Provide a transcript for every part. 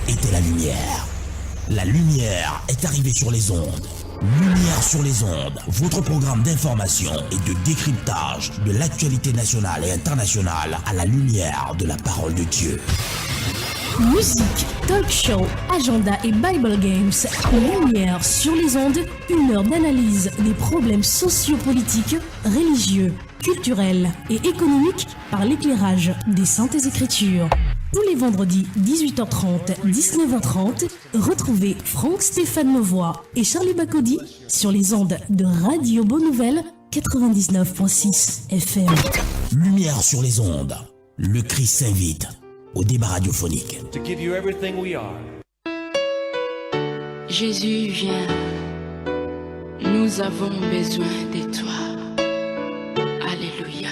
était la lumière. La lumière est arrivée sur les ondes. Lumière sur les ondes, votre programme d'information et de décryptage de l'actualité nationale et internationale à la lumière de la parole de Dieu. Musique, talk show, agenda et Bible Games. Lumière sur les ondes, une heure d'analyse des problèmes sociopolitiques, religieux, culturels et économiques par l'éclairage des Saintes Écritures. Tous les vendredis 18h30, 19h30, retrouvez Franck Stéphane Levoix et Charlie Bacody sur les ondes de Radio Bonne Nouvelle 99.6 FM. Lumière sur les ondes, le Christ s'invite au débat radiophonique. To give you everything we are. Jésus, viens, nous avons besoin de toi. Alléluia.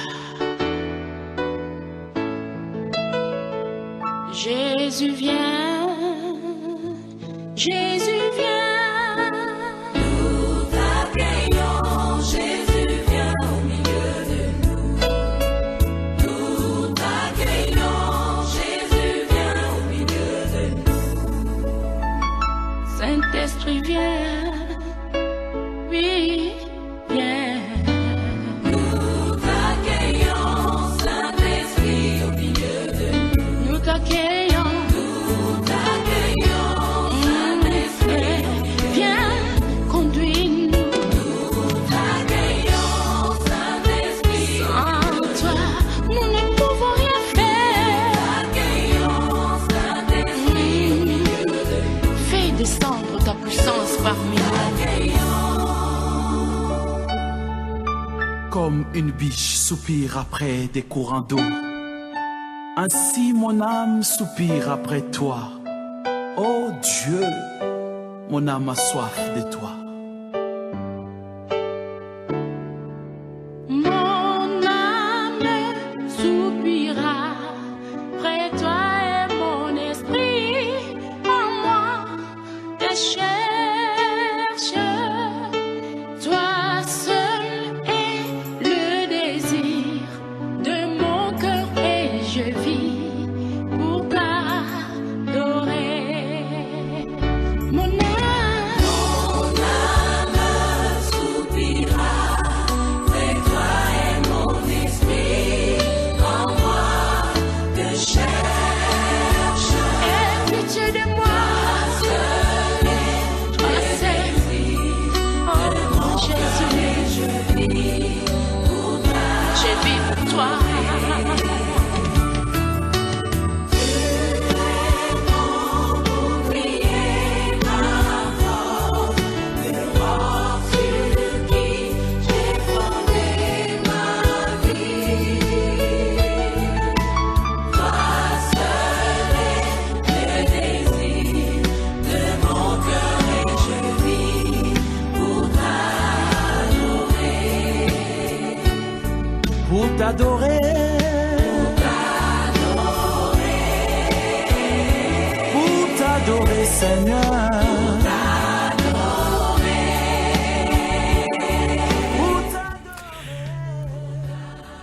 Jésus, viens, Jésus, viens. Nous t'accueillons, Jésus, viens au milieu de nous. Nous t'accueillons, Jésus, viens au milieu de nous. Saint-Esprit, viens, oui, viens. Nous t'accueillons, Saint-Esprit, au milieu de nous. Nous t'accueillons. Comme une biche soupire après des courants d'eau, ainsi mon âme soupire après toi. Ô Dieu, mon âme a soif de toi. Mon âme soupira près toi et mon esprit en moi te cherche. Toi seul est le désir de mon cœur et je vis pour t'adorer. Mon âme soupira, près toi et mon esprit en moi te cherche. aie pitié de moi. Toi seul, oh mon Jésus, je vis pour toi. Pour t'adorer, pour t'adorer, Seigneur.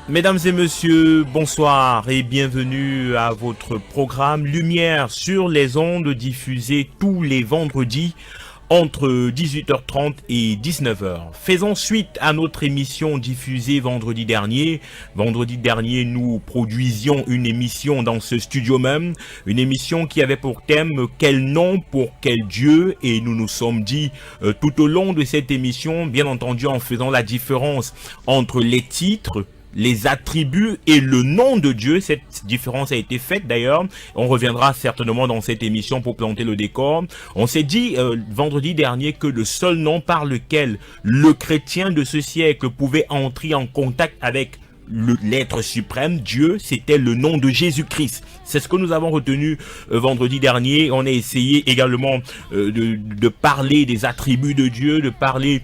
Mesdames et messieurs, bonsoir et bienvenue à votre programme Lumière sur les ondes diffusé tous les vendredis entre 18h30 et 19h. Faisons suite à notre émission diffusée vendredi dernier. Vendredi dernier, nous produisions une émission dans ce studio même, une émission qui avait pour thème « Quel nom pour quel Dieu ?» et nous nous sommes dit tout au long de cette émission, bien entendu en faisant la différence entre les titres, les attributs et le nom de Dieu. Cette différence a été faite d'ailleurs. On reviendra certainement dans cette émission pour planter le décor. On s'est dit vendredi dernier que le seul nom par lequel le chrétien de ce siècle pouvait entrer en contact avec l'être suprême, Dieu, c'était le nom de Jésus-Christ. C'est ce que nous avons retenu vendredi dernier. On a essayé également de parler des attributs de Dieu, de parler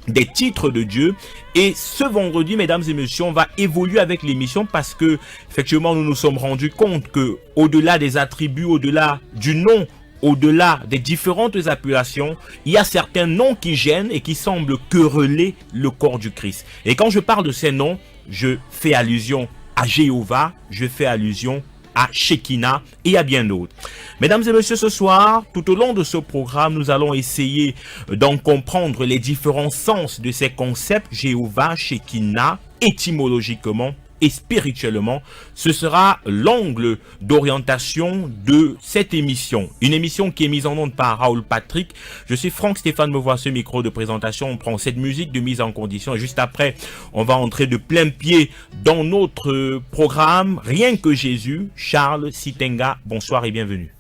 des titres de Dieu. Et ce vendredi, mesdames et messieurs, on va évoluer avec l'émission parce que effectivement nous nous sommes rendus compte que au-delà des attributs, au-delà du nom, au-delà des différentes appellations, il y a certains noms qui gênent et qui semblent quereller le corps du Christ. Et quand je parle de ces noms, je fais allusion à Jéhovah, je fais allusion à Shekinah et à bien d'autres. Mesdames et messieurs, ce soir, tout au long de ce programme, nous allons essayer d'en comprendre les différents sens de ces concepts Jéhovah, Shekinah, étymologiquement et spirituellement. Ce sera l'angle d'orientation de cette émission. Une émission qui est mise en onde par Raoul Patrick. Je suis Franck Stéphane, me voit ce micro de présentation. On prend cette musique de mise en condition et juste après, on va entrer de plein pied dans notre programme Rien que Jésus. Charles Sitenga, bonsoir et bienvenue.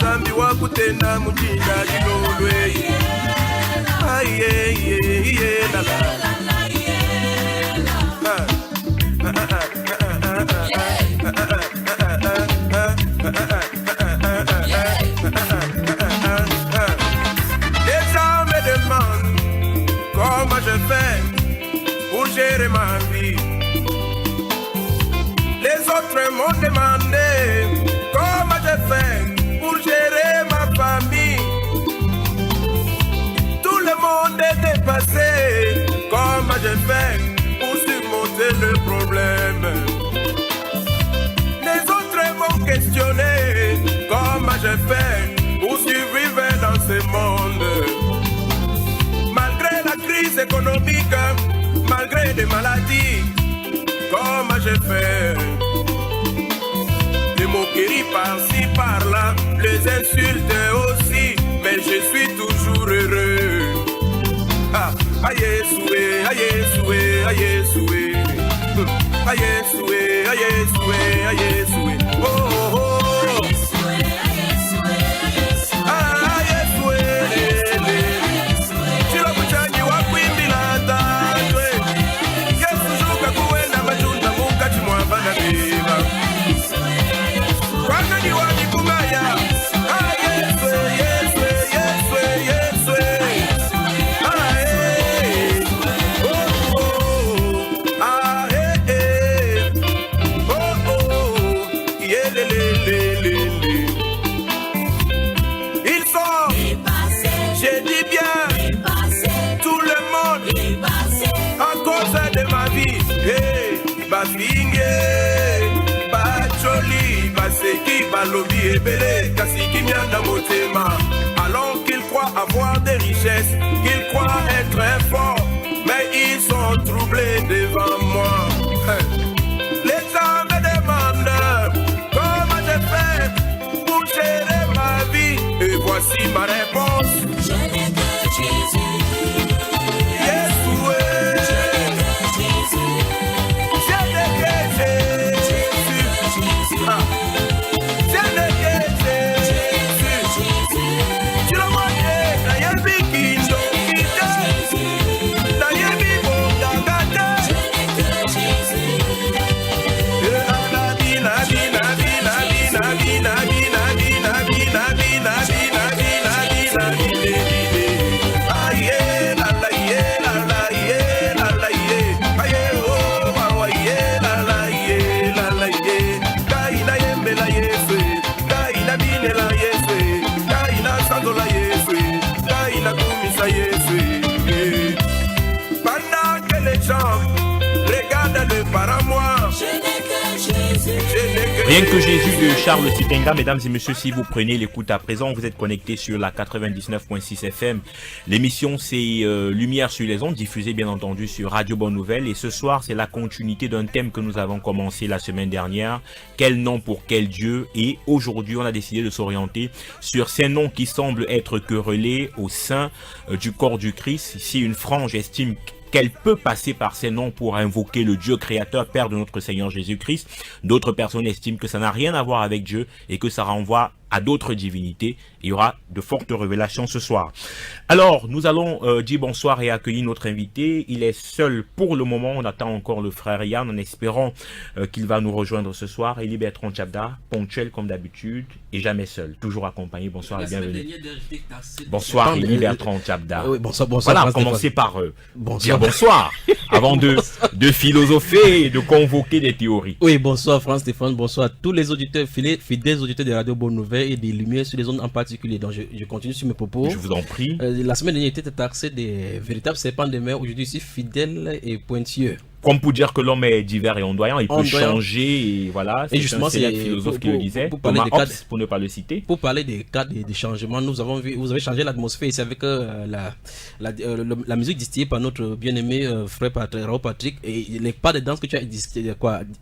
Zambi wakutenda mujinda kilolwe la Les gens me demandent comment je fais pour gérer ma vie. Les autres m'ont demandé comment je fais pour gérer ma famille. Tout le monde est dépassé. Comment je fais pour surmonter le problème? Les autres m'ont questionné comment je fais pour survivre dans ce monde. Malgré la crise économique, malgré des maladies, comment je fais? Des moqueries par-ci, par-là, les insultes aussi, mais je suis toujours heureux. Ah, aïe soué, aïe soué, aïe soué, aïe soué, aïe soué, aïe soué, oh oh oh. Balobi ebele kasi kimianda motema. Alors qu'ils croient avoir des richesses, qu'ils croient être forts, mais ils sont troublés devant moi. Les gens me demandent comment je fais pour gérer ma vie, et voici ma réponse. Je n'ai que Jésus. Pendant que les gens regardent de par moi, je n'ai que Jésus. Rien que Jésus de Charles Sitenga, mesdames et messieurs, si vous prenez l'écoute à présent, vous êtes connectés sur la 99.6 FM. L'émission c'est Lumière sur les ondes, diffusée bien entendu sur Radio Bonne Nouvelle. Et ce soir, c'est la continuité d'un thème que nous avons commencé la semaine dernière. Quel nom pour quel Dieu? Et aujourd'hui, on a décidé de s'orienter sur ces noms qui semblent être querellés au sein du corps du Christ. Si une frange estime qu'elle peut passer par ces noms pour invoquer le Dieu créateur, Père de notre Seigneur Jésus-Christ. D'autres personnes estiment que ça n'a rien à voir avec Dieu et que ça renvoie à d'autres divinités. Il y aura de fortes révélations ce soir. Alors, nous allons dire bonsoir et accueillir notre invité. Il est seul pour le moment. On attend encore le frère Yann en espérant qu'il va nous rejoindre ce soir. Elie Bertrand Tchabda, ponctuel comme d'habitude et jamais seul. Toujours accompagné. Bonsoir et bienvenue. Bonsoir Elie Bertrand Tchabda. Oui, bonsoir. Voilà, commencer par dire bonsoir avant de philosopher et de convoquer des théories. Oui, bonsoir Franck Stéphane, bonsoir à tous les auditeurs, fidèles auditeurs de Radio Bonne Nouvelle et des Lumières sur les ondes en particulier. Donc je continue sur mes propos. Je vous en prie. La semaine dernière, j'étais taxé des véritables serpents de mer. Aujourd'hui, je suis fidèle et pointilleux. Comme pour dire que l'homme est divers et ondoyant, il peut changer, et voilà. Et justement, c'est un philosophe qui le disait, Thomas Hobbes, pour ne pas le citer. Pour parler des cas de changement, nous avons vu, vous avez changé l'atmosphère ici avec la musique distillée par notre bien-aimé frère Raoul Patrick, et les pas de danse que tu as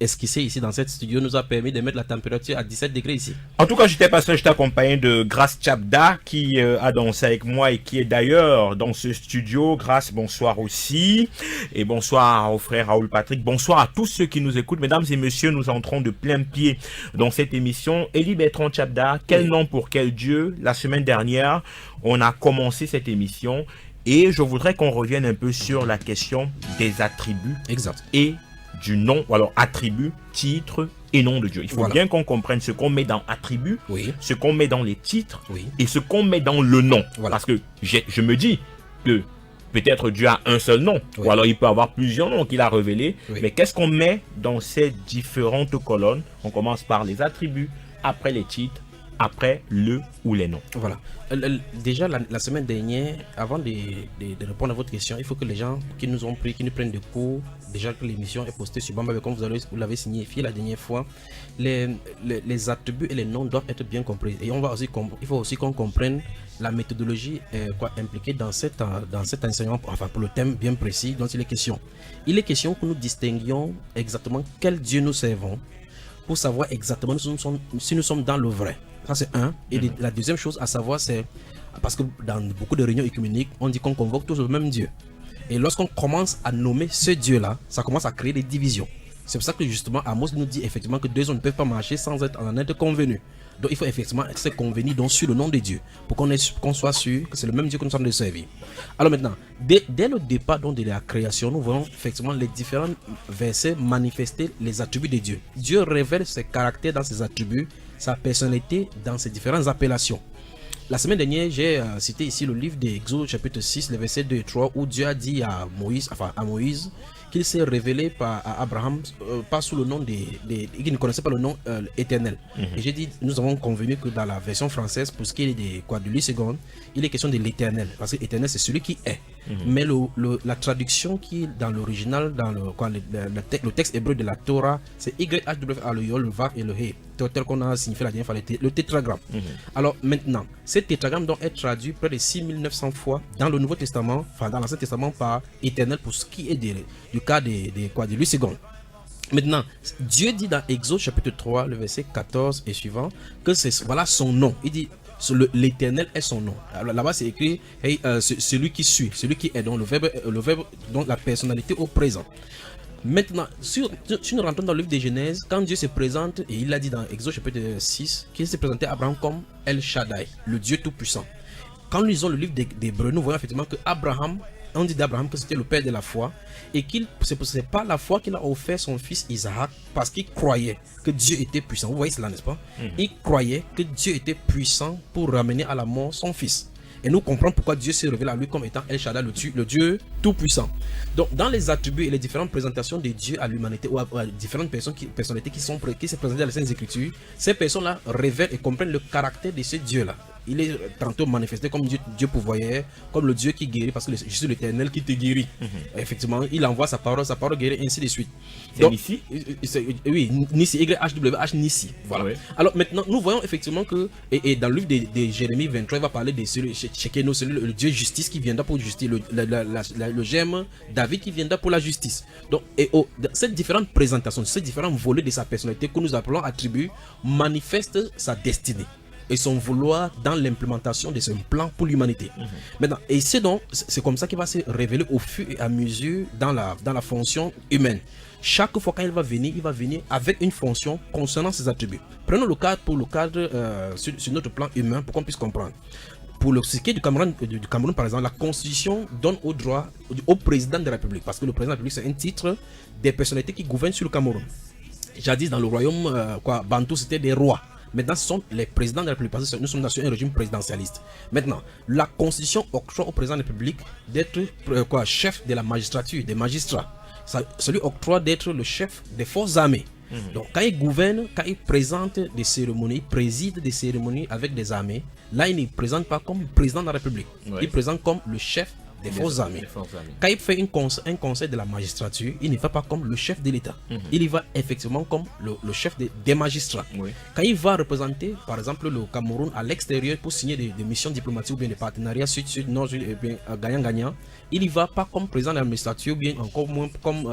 esquissé ici dans cette studio nous a permis de mettre la température à 17 degrés ici. En tout cas, j'étais pas seul, j'étais accompagné de Grace Tchabda qui a dansé avec moi et qui est d'ailleurs dans ce studio. Grace, bonsoir aussi. Et bonsoir au frère Raoul Patrick, bonsoir à tous ceux qui nous écoutent. Mesdames et messieurs, nous entrons de plein pied dans cette émission. Elie Bertrand Tchabda, quel nom pour quel Dieu? La semaine dernière, on a commencé cette émission et je voudrais qu'on revienne un peu sur la question des attributs et du nom, ou alors attributs, titres et nom de Dieu. Il faut bien qu'on comprenne ce qu'on met dans attributs, ce qu'on met dans les titres et ce qu'on met dans le nom. Parce que je me dis que peut-être Dieu a un seul nom, ou alors il peut avoir plusieurs noms qu'il a révélés. Mais qu'est-ce qu'on met dans ces différentes colonnes? On commence par les attributs, après les titres, après le ou les noms. Voilà. Déjà, la semaine dernière, avant de répondre à votre question, il faut que les gens qui nous ont pris, qui nous prennent de cours, déjà que l'émission est postée sur Bamba, comme vous l'avez signifié la dernière fois, les attributs et les noms doivent être bien compris. Et il faut aussi qu'on comprenne la méthodologie impliquée dans cet enseignement, enfin pour le thème bien précis dont il est question. Il est question que nous distinguions exactement quel Dieu nous servons pour savoir exactement si nous sommes dans le vrai. Ça c'est un. Et la deuxième chose à savoir, c'est parce que dans beaucoup de réunions œcuméniques, on dit qu'on convoque tous le même Dieu. Et lorsqu'on commence à nommer ce Dieu-là, ça commence à créer des divisions. C'est pour ça que justement Amos nous dit effectivement que deux hommes ne peuvent pas marcher sans en être convenus. Donc il faut effectivement être convenu sur le nom de Dieu pour qu'on soit sûr que c'est le même Dieu que nous sommes de servir. Alors maintenant, dès le départ donc, de la création, nous voyons effectivement les différents versets manifester les attributs de Dieu. Dieu révèle ses caractères dans ses attributs, sa personnalité dans ses différentes appellations. La semaine dernière, j'ai cité ici le livre d'Exode chapitre 6, les versets 2 et 3, où Dieu a dit à Moïse qu'il s'est révélé à Abraham, pas sous le nom qu'il ne connaissait pas le nom éternel. Et j'ai dit, nous avons convenu que dans la version française, pour ce qui est de l'I-seconde, il est question de l'éternel, parce que l'éternel c'est celui qui est. Mais la traduction qui est dans l'original, dans le texte hébreu de la Torah, c'est YHWH, le Yod, le Vav et le He, tel qu'on a signifié la dernière fois, le tétragramme. Alors maintenant, ce tétragramme doit être traduit près de 6900 fois dans le Nouveau Testament, enfin dans l'Ancien Testament par éternel pour ce qui est du cas de l'I-seconde. Maintenant, Dieu dit dans Exode chapitre 3, le verset 14 et suivant, que voilà son nom. Il dit l'éternel est son nom. Alors, là-bas c'est écrit celui qui suit, celui qui est, donc le verbe dont la personnalité au présent. Maintenant, si nous rentrons dans le livre de Genèse, quand Dieu se présente, et il a dit dans Exode chapitre 6 qu'il s'est présenté à Abraham comme El Shaddai, le Dieu tout-puissant. Quand nous lisons le livre d'Hébreux, nous voyons effectivement que on dit d'Abraham que c'était le père de la foi et c'est pas la foi qu'il a offert son fils Isaac parce qu'il croyait que Dieu était puissant. Vous voyez cela, n'est-ce pas? Il croyait que Dieu était puissant pour ramener à la mort son fils. Et nous comprenons pourquoi Dieu s'est révélé à lui comme étant El Shaddai, le Dieu tout-puissant. Donc, dans les attributs et les différentes présentations de Dieu à l'humanité ou à différentes personnalités qui se présentent dans les Saintes Écritures, ces personnes-là révèlent et comprennent le caractère de ce Dieu-là. Il est tantôt manifesté comme Dieu pourvoyeur, comme le Dieu qui guérit, parce que je suis l'Éternel qui te guérit. Effectivement, il envoie sa parole guérit, ainsi de suite. C'est Nissi? Oui, Nissi, YHWH, Nissi. Voilà. Oui. Alors maintenant, nous voyons effectivement que, et dans le livre de Jérémie 23, il va parler de Shekinah, le Dieu justice qui viendra pour justice, le germe David qui viendra pour la justice. Donc, ces différentes présentations, ces différents volets de sa personnalité que nous appelons attributs, manifestent sa destinée. et son vouloir dans l'implémentation de ce plan pour l'humanité. Maintenant, et c'est comme ça qu'il va se révéler au fur et à mesure dans la fonction humaine. Chaque fois qu'il va venir avec une fonction concernant ses attributs. Prenons le cadre sur notre plan humain pour qu'on puisse comprendre. Pour ce qui est du Cameroun, par exemple, la Constitution donne au droit au président de la République, parce que le président de la République, c'est un titre des personnalités qui gouvernent sur le Cameroun. Jadis, dans le royaume Bantou, c'était des rois. Maintenant, ce sont les présidents de la République, parce que nous sommes dans un régime présidentialiste. Maintenant, la Constitution octroie au président de la République d'être chef de la magistrature, des magistrats. Ça lui octroie d'être le chef des forces armées. Donc, quand il gouverne, quand il présente des cérémonies, il préside des cérémonies avec des armées, là, il ne présente pas comme président de la République. Ouais. Il présente comme le chef des forces armées. Quand il fait un conseil de la magistrature, il ne va pas comme le chef de l'État. Il y va effectivement comme le chef des magistrats. Oui. Quand il va représenter, par exemple, le Cameroun à l'extérieur pour signer des missions diplomatiques ou bien des partenariats sud-sud, nord-sud, et bien gagnant-gagnant, il n'y va pas comme président de l'administration ou bien encore moins comme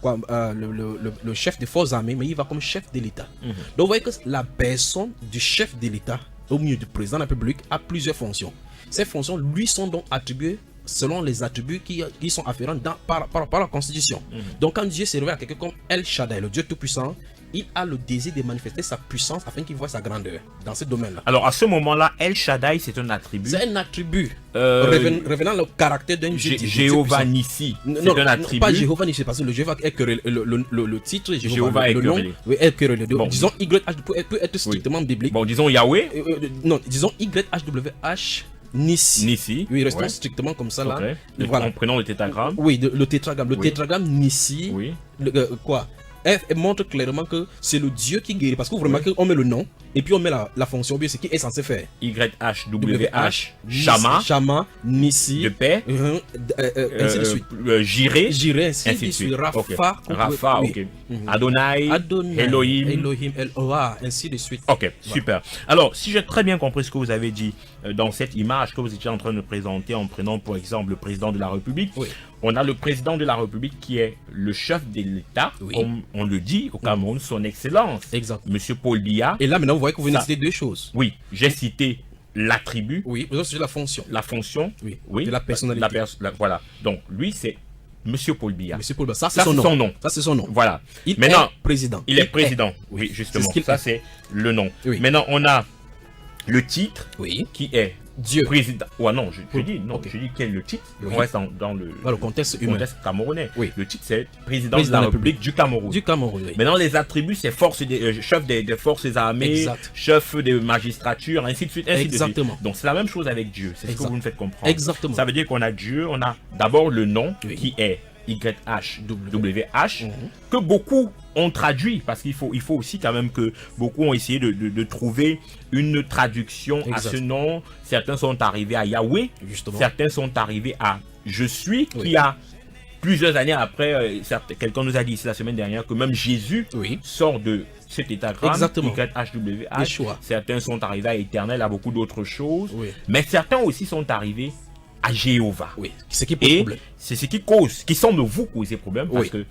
le chef des forces armées, mais il va comme chef de l'État. Donc vous voyez que la personne du chef de l'État, au milieu du président de la République, a plusieurs fonctions. Ces fonctions lui sont donc attribuées selon les attributs qui sont afférents par la Constitution. Donc quand Dieu s'est révélé à quelqu'un comme El Shaddai, le Dieu Tout-Puissant, il a le désir de manifester sa puissance afin qu'il voit sa grandeur dans ce domaine-là. Alors à ce moment-là, El Shaddai, c'est un attribut. C'est un attribut révélant le caractère d'un Dieu. Jéhovah Nissi, c'est un attribut. Non, pas Jéhovah Nissi, parce que le Jéhovah est querellé, le titre Jéhovah est querellé. Oui, est querellé. Bon, disons YH peut être strictement biblique. Bon, disons Yahweh. Non, disons YHWH. Nissi. Oui, restons strictement comme ça là. Voilà. Prenons le tétragramme. Oui, le tétragramme. Le tétragramme Nissi. Oui. F montre clairement que c'est le Dieu qui guérit. Parce que vous remarquez qu'on met le nom et puis on met la fonction bien, ce qui est censé faire. YHWH, Shama, Nissi, de paix, ainsi de suite. Jireh, ainsi de suite. Rafa, ok. Adonai, Elohim, Eloah, ainsi de suite. Ok, super. Alors, si j'ai très bien compris ce que vous avez dit dans cette image que vous étiez en train de présenter en prenant pour exemple le président de la République, on a le président de la République qui est le chef de l'État, comme on le dit au Cameroun, son excellence, Monsieur Paul Biya. Et là maintenant vous voyez que vous venez de citer deux choses. Oui, j'ai cité l'attribut. Oui, vous avez cité la fonction. La fonction, oui, de la personnalité. Voilà, donc lui c'est Monsieur Paul Biya. Monsieur Paul Biya, ça c'est son nom. Ça c'est son nom. Voilà. Maintenant, est président. Il est président. Oui, justement. Ça c'est le nom. Maintenant on a le titre qui est Dieu. Président. Ouais, non, je dis quel est le titre. On reste dans le contexte camerounais. Le titre c'est président de la République du Cameroun. Maintenant les attributs c'est chef des forces armées, chef de magistrature, ainsi de suite, Exactement. Donc c'est la même chose avec Dieu. C'est ce que vous me faites comprendre. Exactement. Ça veut dire qu'on a Dieu, on a d'abord le nom qui est YHWH que beaucoup ont traduit, parce qu'il faut aussi quand même que beaucoup ont essayé de trouver une traduction à ce nom. Certains sont arrivés à Yahweh, certains sont arrivés à Je suis, qui a plusieurs années après, quelqu'un nous a dit ici la semaine dernière que même Jésus sort de cet étagramme, YHWH. Certains sont arrivés à Éternel, à beaucoup d'autres choses, mais certains aussi sont arrivés à Jéhovah. C'est ce qui pose problème. C'est ce qui semble vous causer problème, parce que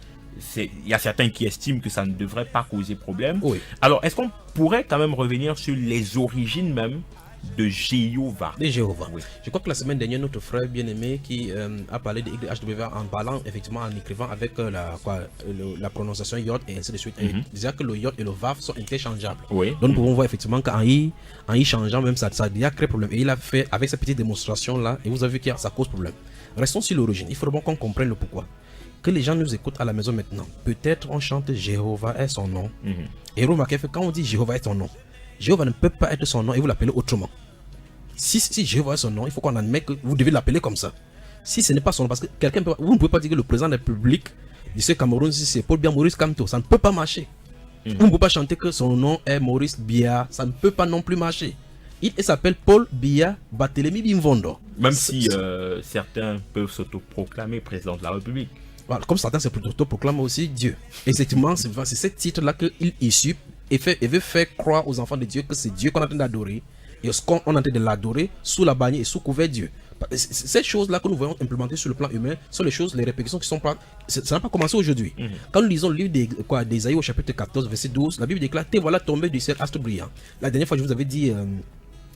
il y a certains qui estiment que ça ne devrait pas causer problème. Alors, est-ce qu'on pourrait quand même revenir sur les origines même de Jéhovah? Je crois que la semaine dernière, notre frère bien-aimé qui a parlé de YHWH en parlant, effectivement, en écrivant avec la prononciation Yod et ainsi de suite. Il disait que le Yod et le Vav sont interchangeables. Donc, nous pouvons voir effectivement qu'en y changeant, même ça a déjà créé problème. Et il a fait avec sa petite démonstration là, et vous avez vu que ça cause problème. Restons sur l'origine. Il faut bon qu'on comprenne le pourquoi. Que les gens nous écoutent à la maison maintenant. Peut-être on chante Jéhovah est son nom. Et remarquez, quand on dit Jéhovah est son nom, Jéhovah ne peut pas être son nom et vous l'appelez autrement. Si Jéhovah est son nom, il faut qu'on admette que vous devez l'appeler comme ça. Si ce n'est pas son nom, parce que vous ne pouvez pas dire que le président de la République de ce Cameroun, si c'est Paul Biya Maurice Kamto, ça ne peut pas marcher. Vous ne pouvez pas chanter que son nom est Maurice Biya, ça ne peut pas non plus marcher. Il s'appelle Paul Biya Barthélemy Bimvondo. Même si certains peuvent s'autoproclamer président de la République. Voilà, comme certains se proclament aussi Dieu. Effectivement, c'est ce titre-là qu'il issue et veut faire croire aux enfants de Dieu que c'est Dieu qu'on est en train d'adorer. Et ce qu'on est en train de l'adorer sous la bannière et sous couvert Dieu. Ces choses-là que nous voyons implémentées sur le plan humain sont les choses, les répercussions qui sont pas. Ça n'a pas commencé aujourd'hui. Quand nous lisons le livre d'Ésaïe au chapitre 14, verset 12, la Bible déclare: Te voilà tombé du ciel, astre brillant. La dernière fois, je vous avais dit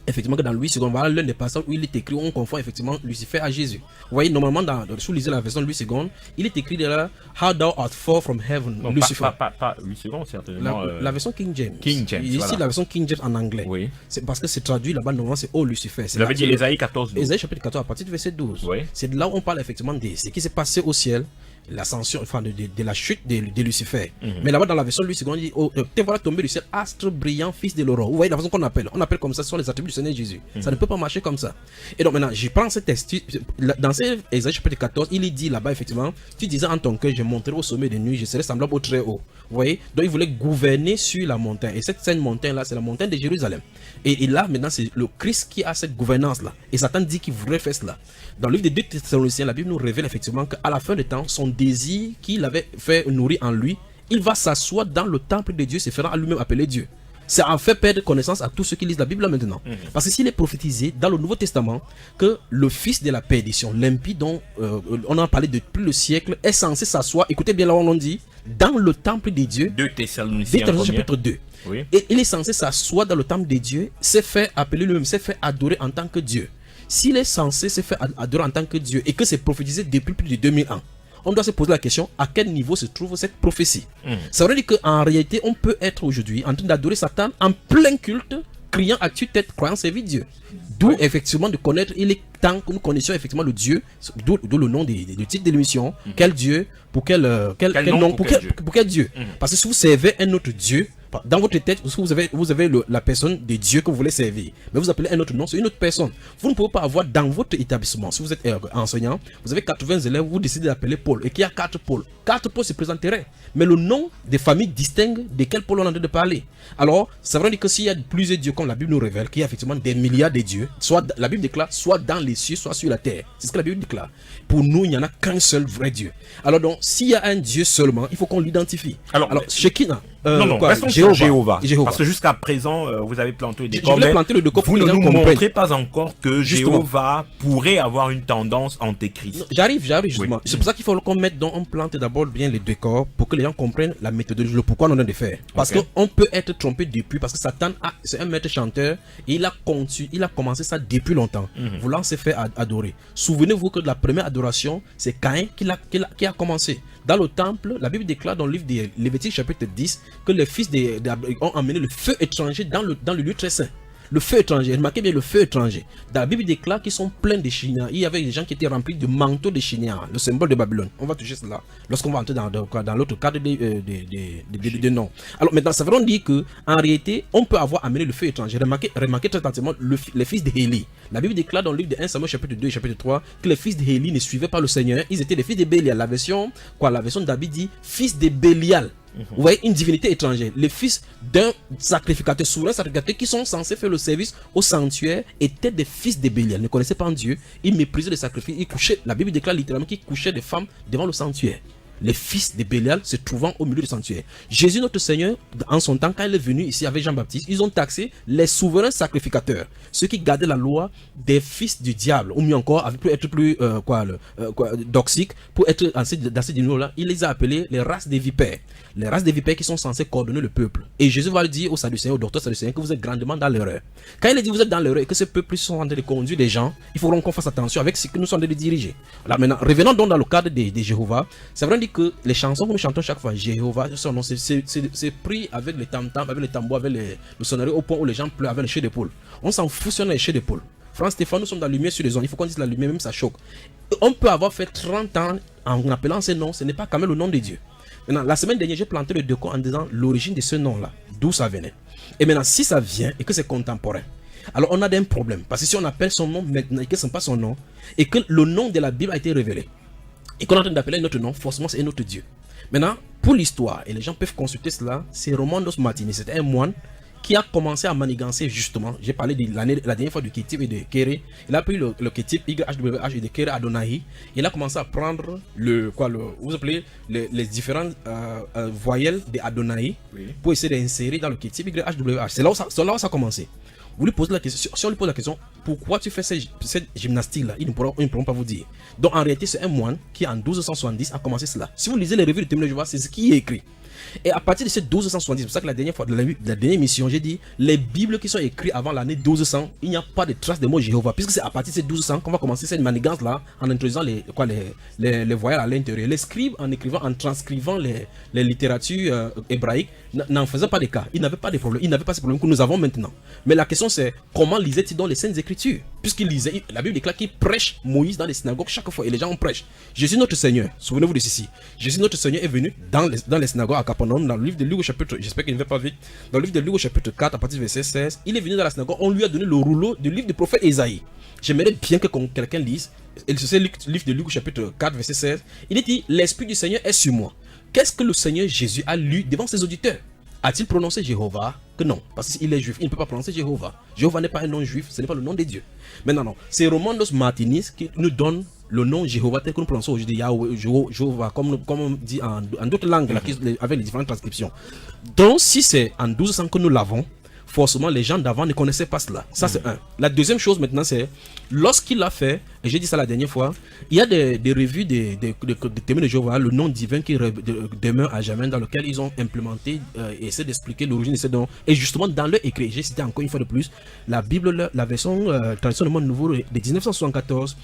effectivement que dans Louis II, voilà l'un des passages où il est écrit, on confond effectivement Lucifer à Jésus. Vous voyez, normalement, si vous lisez la version de Louis II, il est écrit de là, How thou art fall from heaven, Non, Lucifer. pas Louis II, certainement. La version King James. King James, Ici, voilà. la version King James en anglais. Oui. C'est parce que c'est traduit là-bas, normalement, c'est Oh Lucifer. Vous avez dit Ésaïe 14, 12. Ésaïe chapitre 14, à partir du verset 12. Oui. C'est de là où on parle effectivement de ce qui s'est passé au ciel, l'ascension, enfin de la chute de Lucifer. Mais là-bas, dans la version Louis II, on dit te voilà tombé du ciel, astre brillant, fils de l'aurore. Vous voyez la façon qu'on appelle. On appelle comme ça, ce sont les attributs du Seigneur Jésus. Ça ne peut pas marcher comme ça. Et donc maintenant, je prends ce texte. Dans Ésaïe chapitre 14, il est dit là-bas, effectivement, tu disais en ton cœur, je monterai au sommet de nuit, je serai semblable au très haut. Vous voyez? Donc il voulait gouverner sur la montagne. Et cette sainte montagne-là, c'est la montagne de Jérusalem. Et là, maintenant, c'est le Christ qui a cette gouvernance-là. Et Satan dit qu'il voudrait faire cela. Dans le livre des 2 Thessaloniciens, la Bible nous révèle effectivement qu'à la fin des temps, son désir qu'il avait fait nourrir en lui, il va s'asseoir dans le temple de Dieu, se fera à lui-même appeler Dieu. Ça en fait perdre connaissance à tous ceux qui lisent la Bible là maintenant. Parce que s'il est prophétisé dans le Nouveau Testament que le fils de la perdition, l'impie dont on en parlait depuis le siècle, est censé s'asseoir, écoutez bien là où on dit, dans le temple de Dieu. 2 Thessaloniciens chapitre 2. Oui. Et il est censé s'asseoir dans le temple de Dieu, s'est fait appeler lui-même, s'est fait adorer en tant que Dieu. S'il est censé se faire adorer en tant que Dieu et que c'est prophétisé depuis plus de 2000 ans, on doit se poser la question à quel niveau se trouve cette prophétie. Ça veut dire qu'en réalité, on peut être aujourd'hui en train d'adorer Satan en plein culte, criant à tue-tête, croyant servir Dieu. D'où effectivement de connaître, il est temps que nous connaissions effectivement le Dieu, d'où le nom du titre de l'émission. Quel Dieu, pour quel nom, pour quel Dieu. Parce que si vous servez un autre Dieu, dans votre tête, vous avez la personne de Dieu que vous voulez servir. Mais vous appelez un autre nom, c'est une autre personne. Vous ne pouvez pas avoir dans votre établissement, si vous êtes enseignant, vous avez 80 élèves, vous décidez d'appeler Paul et qu'il y a 4 Paul. 4 Paul se présenteraient. Mais le nom des familles distingue de quel Paul on est en train de parler. Alors, ça veut dire que s'il y a plusieurs dieux, comme la Bible nous révèle, qu'il y a effectivement des milliards de dieux, soit la Bible déclare, soit dans les cieux, soit sur la terre. C'est ce que la Bible déclare. Pour nous, il n'y en a qu'un seul vrai Dieu. Alors donc, s'il y a un Dieu seulement, il faut qu'on l'identifie. Alors Shekinah. Non, restons sur Jéhovah. Parce que jusqu'à présent, vous avez planté le décor. Vous ne nous montrez pas encore que Jéhovah pourrait avoir une tendance antéchrist. J'arrive justement. Oui. C'est pour ça qu'il faut qu'on mette dans, on plante d'abord bien les décors pour que les gens comprennent la méthodologie, le pourquoi on est en train de faire. Parce qu'on peut être trompé depuis, parce que Satan, c'est un maître chanteur et il a commencé ça depuis longtemps, voulant se faire adorer. Souvenez-vous que la première adoration, c'est Caïn qui a commencé. Dans le temple, la Bible déclare dans le livre de Lévitique chapitre 10 que les fils ont amené le feu étranger dans le lieu très saint. Le feu étranger, remarquez bien le feu étranger. Dans la Bible déclare qu'ils sont pleins de chignards. Il y avait des gens qui étaient remplis de manteaux de chignards, le symbole de Babylone. On va toucher cela lorsqu'on va entrer dans l'autre cadre de nom. Alors maintenant, ça veut dire qu'en réalité, on peut avoir amené le feu étranger. Remarquez très attentivement les fils d'Élie. La Bible déclare dans le livre de 1 Samuel chapitre 2 et chapitre 3 que les fils d'Élie ne suivaient pas le Seigneur. Ils étaient les fils de Bélial. La version de David dit fils de Bélial. Vous voyez, une divinité étrangère. Les fils d'un sacrificateur, souverain sacrificateur, qui sont censés faire le service au sanctuaire, étaient des fils de Bélial. Ils ne connaissaient pas Dieu. Ils méprisaient les sacrifices. Ils couchaient. La Bible déclare littéralement qu'ils couchaient des femmes devant le sanctuaire. Les fils de Bélial se trouvant au milieu du sanctuaire. Jésus, notre Seigneur, en son temps, quand il est venu ici avec Jean-Baptiste, ils ont taxé les souverains sacrificateurs, ceux qui gardaient la loi des fils du diable, ou mieux encore, pour être plus doxique, pour être dans ces niveaux-là, il les a appelés les races des vipères. Les races des vipères qui sont censées coordonner le peuple. Et Jésus va le dire aux Sadducéens, aux docteurs Sadducéens, que vous êtes grandement dans l'erreur. Quand il dit que vous êtes dans l'erreur et que ce peuple sont en train de conduire les gens, il faudra qu'on fasse attention avec ce que nous sommes en train de diriger. Là maintenant, revenons donc dans le cadre de Jéhovah. Ça veut dire que les chansons que nous chantons chaque fois, Jéhovah, c'est pris avec les tam-tams, avec les tambours, avec le sonnerie, au point où les gens pleurent avec les chais d'épaule. On s'en fout sur les chais d'épaule. France Stéphane, nous sommes dans la lumière sur les ondes. Il faut qu'on dise la lumière, même ça choque. On peut avoir fait 30 ans en appelant ces noms, ce n'est pas quand même le nom de Dieu. Maintenant, la semaine dernière, j'ai planté le décor en disant l'origine de ce nom-là, d'où ça venait. Et maintenant, si ça vient et que c'est contemporain, alors on a un problème. Parce que si on appelle son nom maintenant et que ce n'est pas son nom, et que le nom de la Bible a été révélé, et qu'on est en train d'appeler un autre nom, forcément c'est un autre Dieu. Maintenant, pour l'histoire, et les gens peuvent consulter cela, c'est Romandos Martini, c'était un moine qui a commencé à manigancer justement. J'ai parlé de la dernière fois de Ketib et de Kéré. Il a pris le Ketib, YHWH et de Kéré Adonai. Il a commencé à prendre vous appelez les différentes voyelles de Adonai pour essayer d'insérer dans le Ketib YHWH. C'est là où ça a commencé. Vous lui posez la question, si on lui pose la question, pourquoi tu fais cette gymnastique-là, ils ne pourront pas vous dire. Donc en réalité, c'est un moine qui en 1270 a commencé cela. Si vous lisez les revues de témoignages de Jéhovah, c'est ce qui est écrit. Et à partir de ces 1270, c'est pour ça que la dernière dernière émission, j'ai dit, les Bibles qui sont écrites avant l'année 1200, il n'y a pas de traces des mots Jéhovah, puisque c'est à partir de ces 1200 qu'on va commencer cette manigance-là, en introduisant les voyelles à l'intérieur. Les scribes, en transcrivant les littératures hébraïques, n'en faisaient pas de cas. Ils n'avaient pas de problème. Ils n'avaient pas ce problème que nous avons maintenant. Mais la question c'est, comment lisaient-ils dans les Saintes Écritures? Puisqu'ils lisaient, la Bible déclare qu'ils prêchent Moïse dans les synagogues chaque fois, et les gens en prêchent. Jésus notre Seigneur, souvenez-vous de ceci. Jésus notre Seigneur est venu dans les synagogues à Capernaum, dans le livre de Luc au chapitre, j'espère qu'il ne va pas vite, dans le livre de Luc au chapitre 4, à partir du verset 16, il est venu dans la synagogue, on lui a donné le rouleau du livre du prophète Ésaïe. J'aimerais bien que quelqu'un lise, et c'est le livre de Luc au chapitre 4, verset 16, il dit, l'Esprit du Seigneur est sur moi. Qu'est-ce que le Seigneur Jésus a lu devant ses auditeurs? A-t-il prononcé Jéhovah? Que non, parce qu'il est juif, il ne peut pas prononcer Jéhovah. Jéhovah n'est pas un nom juif, ce n'est pas le nom de Dieu. Maintenant, non, c'est Romanos Martinis qui nous donne le nom Jéhovah tel que nous prononçons aujourd'hui, Yahweh, Jéhovah, comme on dit en d'autres langues, là, avec les différentes transcriptions. Donc, si c'est en 1200 que nous l'avons, forcément, les gens d'avant ne connaissaient pas cela. Ça, c'est un. La deuxième chose maintenant, c'est lorsqu'il l'a fait, et j'ai dit ça la dernière fois, il y a des revues des témoins de Jéhovah, le nom divin qui demeure à jamais, dans lequel ils ont implémenté et essaient d'expliquer l'origine de ces noms. Et justement, dans leur écrit, j'ai cité encore une fois de plus, la Bible, la version Tradition du Monde Nouveau de 1974,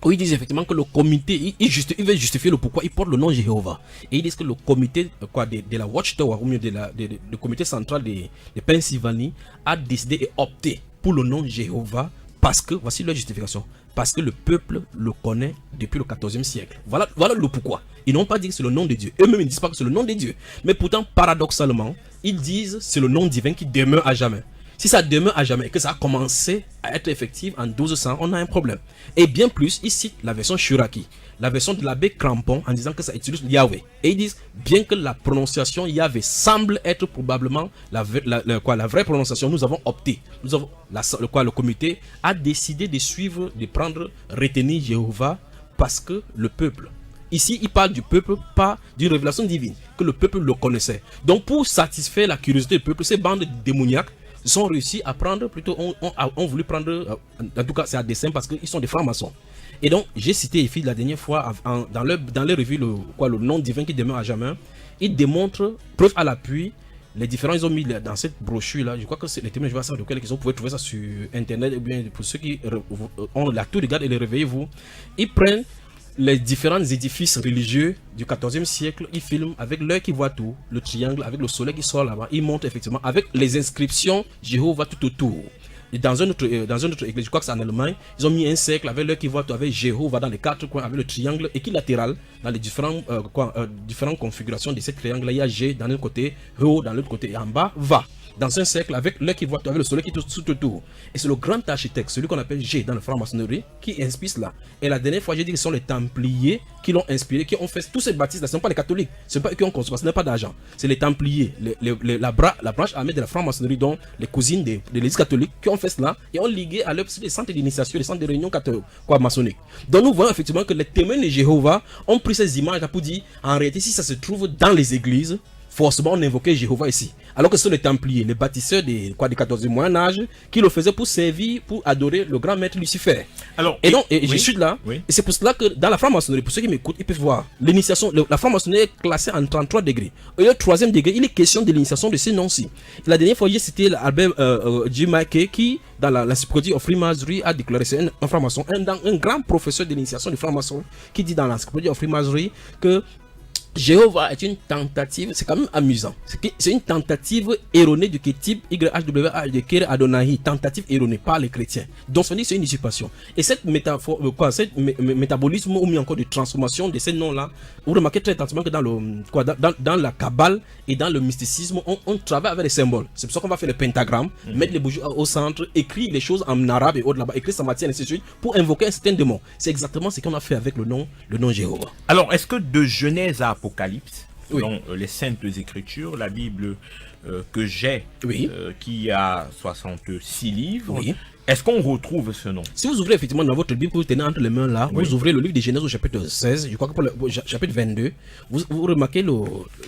où ils disent effectivement que le comité, il veut justifier le pourquoi il porte le nom Jéhovah. Et ils disent que le comité de la Watchtower, ou mieux le comité central de Pennsylvanie, a décidé et opté pour le nom Jéhovah parce que, voici leur justification, parce que le peuple le connaît depuis le 14e siècle. Voilà le pourquoi. Ils n'ont pas dit que c'est le nom de Dieu. Eux-mêmes, ils ne disent pas que c'est le nom de Dieu. Mais pourtant, paradoxalement, ils disent que c'est le nom divin qui demeure à jamais. Si ça demeure à jamais et que ça a commencé à être effectif en 1200, on a un problème. Et bien plus, ils citent la version Shuraki, la version de l'abbé Crampon, en disant que ça utilise Yahweh. Et ils disent, bien que la prononciation Yahweh semble être probablement la vraie prononciation, nous avons opté. Le comité a décidé de suivre, de retenir Jéhovah parce que le peuple. Ici, il parle du peuple, pas d'une révélation divine, que le peuple le connaissait. Donc, pour satisfaire la curiosité du peuple, ces bandes démoniaques sont réussi à prendre, plutôt ont voulu prendre, en tout cas c'est à dessein parce qu'ils sont des francs-maçons. Et donc j'ai cité ici la dernière fois dans les revues le nom divin qui demeure à jamais. Ils démontrent, preuve à l'appui, les différents, ils ont mis dans cette brochure là, je crois que c'est les témoins, je vais savoir de quelle ils pouvaient trouver ça sur internet, ou bien pour ceux qui ont la tour de garde et les réveillez-vous, ils prennent les différents édifices religieux du 14e siècle, ils filment avec l'œil qui voit tout, le triangle avec le soleil qui sort là-bas, ils montrent effectivement avec les inscriptions Jéhovah tout autour. Et dans un autre église, je crois que c'est en Allemagne, ils ont mis un cercle avec l'œil qui voit tout, avec Jéhovah dans les quatre coins, avec le triangle équilatéral dans les différentes configurations de ce triangle. Il y a G dans un côté, Ho dans l'autre côté, et en bas, Va. Dans un cercle avec l'œil qui voit tout, avec le soleil qui tout autour. Et c'est le grand architecte, celui qu'on appelle G dans la franc-maçonnerie, qui inspire cela. Et la dernière fois, j'ai dit que ce sont les Templiers qui l'ont inspiré, qui ont fait tous ces baptistes-là. Ce ne sont pas les catholiques, ce ne sont pas eux qui ont construit, ce n'est pas d'argent. C'est les Templiers, la branche armée de la franc-maçonnerie, dont les cousines de l'église catholique, qui ont fait cela et ont ligué à leur les centres d'initiation, les centres de réunion maçonniques. Donc nous voyons effectivement que les témoins de Jéhovah ont pris ces images pour dire, en réalité, si ça se trouve dans les églises, forcément on invoquait Jéhovah ici. Alors que ce sont les Templiers, les bâtisseurs du 14e Moyen-Âge, qui le faisaient pour servir, pour adorer le grand maître Lucifer. Alors, et donc, je suis là, et c'est pour cela que dans la franc-maçonnerie, pour ceux qui m'écoutent, ils peuvent voir l'initiation, la franc-maçonnerie est classée en 33 degrés. Et le 3e degré, il est question de l'initiation de ces noms-ci. La dernière fois, j'ai cité Albert G. Mackey, qui, dans l'Encyclopédie of Freemasonry, a déclaré, c'est un franc-maçon, un grand professeur de l'initiation du franc-maçon, qui dit dans l'Encyclopédie of Freemasonry que Jéhovah est une tentative, c'est quand même amusant. C'est une tentative erronée du type YHWH de Kere Adonai, tentative erronée par les chrétiens. Donc c'est une usurpation. Et cette métaphore, métabolisme ou mis encore de transformation de ces noms-là, vous remarquez très attentivement que dans la Kabbale et dans le mysticisme, on travaille avec les symboles. C'est pour ça qu'on va faire le pentagramme, mettre les bougies au centre, écrire les choses en arabe et autres là-bas, écrire sa matière et ainsi de suite, pour invoquer un certain démon. C'est exactement ce qu'on a fait avec le nom Jéhovah. Alors, est-ce que de Genèse à Apocalypse, dans les Saintes Écritures, la Bible que j'ai, qui a 66 livres, Est-ce qu'on retrouve ce nom? Si vous ouvrez effectivement dans votre Bible que vous tenez entre les mains là, Oui. vous ouvrez le livre de Genèse au chapitre 16, je crois que pour le chapitre 22, vous remarquez le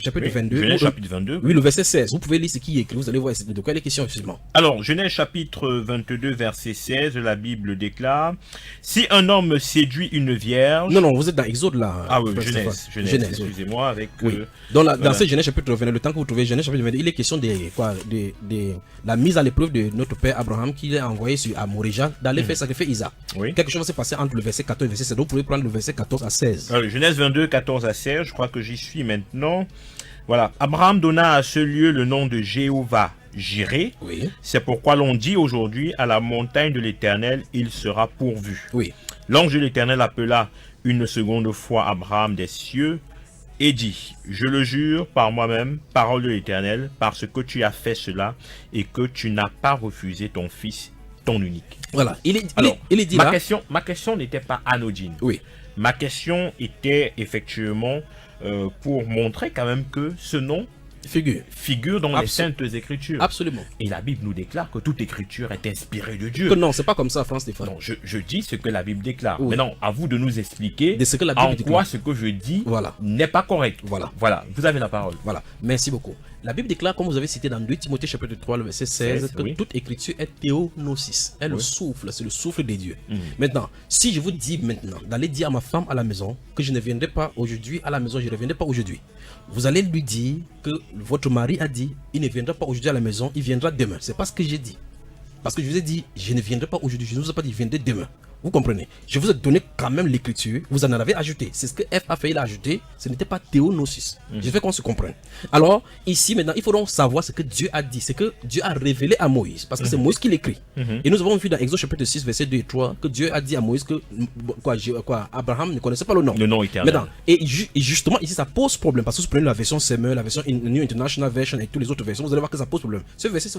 chapitre Oui, 22. Genèse chapitre 22. Oui, le verset 16. Vous pouvez lire ce qui est écrit, vous allez voir de quoi il est question effectivement. Alors, Genèse chapitre 22, verset 16, la Bible déclare: si un homme séduit une vierge. Non, vous êtes dans Exode là. Ah oui, Stéphane. Genèse, oui. excusez-moi, avec. Oui. Dans voilà. ce Genèse chapitre 22, le temps que vous trouvez Genèse chapitre 22, il est question de la mise à l'épreuve de notre père Abraham qu'il a envoyé à Morija d'aller faire sacrifier Isaac. Oui. Quelque chose va se passer entre le verset 14 et le verset 16. Donc vous pouvez prendre le verset 14 à 16. Alors, Genèse 22, 14 à 16, je crois que j'y suis maintenant. Voilà. Abraham donna à ce lieu le nom de Jéhovah Jireh. Oui. C'est pourquoi l'on dit aujourd'hui: à la montagne de l'Éternel, il sera pourvu. Oui. L'ange de l'Éternel appela une seconde fois Abraham des cieux et dit: je le jure par moi-même, parole de l'Éternel, parce que tu as fait cela et que tu n'as pas refusé ton fils, ton unique. Voilà. Il est dit ma là. question n'était pas anodine. Oui. Ma question était effectivement pour montrer quand même que ce nom figure dans les Saintes Écritures. Absolument. Et la Bible nous déclare que toute écriture est inspirée de Dieu. Que non, c'est pas comme ça, France Stéphane. Non, je dis ce que la Bible déclare. Oui. Maintenant, à vous de nous expliquer De ce que la Bible en déclare. quoi ce que je dis Voilà. n'est pas correct. Voilà. Voilà, vous avez la parole. Voilà, merci beaucoup. La Bible déclare, comme vous avez cité dans 2 Timothée chapitre 3, le verset 16, que oui. toute écriture est théonosis. Elle le souffle, c'est le souffle des dieux. Mhm. Maintenant, si je vous dis maintenant d'aller dire à ma femme à la maison que je ne viendrai pas aujourd'hui à la maison, je ne reviendrai pas aujourd'hui, vous allez lui dire que votre mari a dit, il ne viendra pas aujourd'hui à la maison, il viendra demain. C'est pas ce que j'ai dit. Parce que je vous ai dit, je ne viendrai pas aujourd'hui, je ne vous ai pas dit, je viendrai demain. Vous comprenez? Je vous ai donné quand même l'écriture, vous en avez ajouté. C'est ce que F a fait, il a ajouté, ce n'était pas théonosis. Je fais qu'on se comprenne. Alors, ici maintenant, il faut donc savoir ce que Dieu a dit, c'est que Dieu a révélé à Moïse, parce que c'est Moïse qui l'écrit. Et nous avons vu dans Exode chapitre 6, verset 2 et 3, que Dieu a dit à Moïse que Abraham ne connaissait pas le nom. Le nom éternel. Maintenant, et justement, ici, ça pose problème, parce que si vous prenez la version Semeur, la version New International Version et toutes les autres versions, vous allez voir que ça pose problème. Ce verset,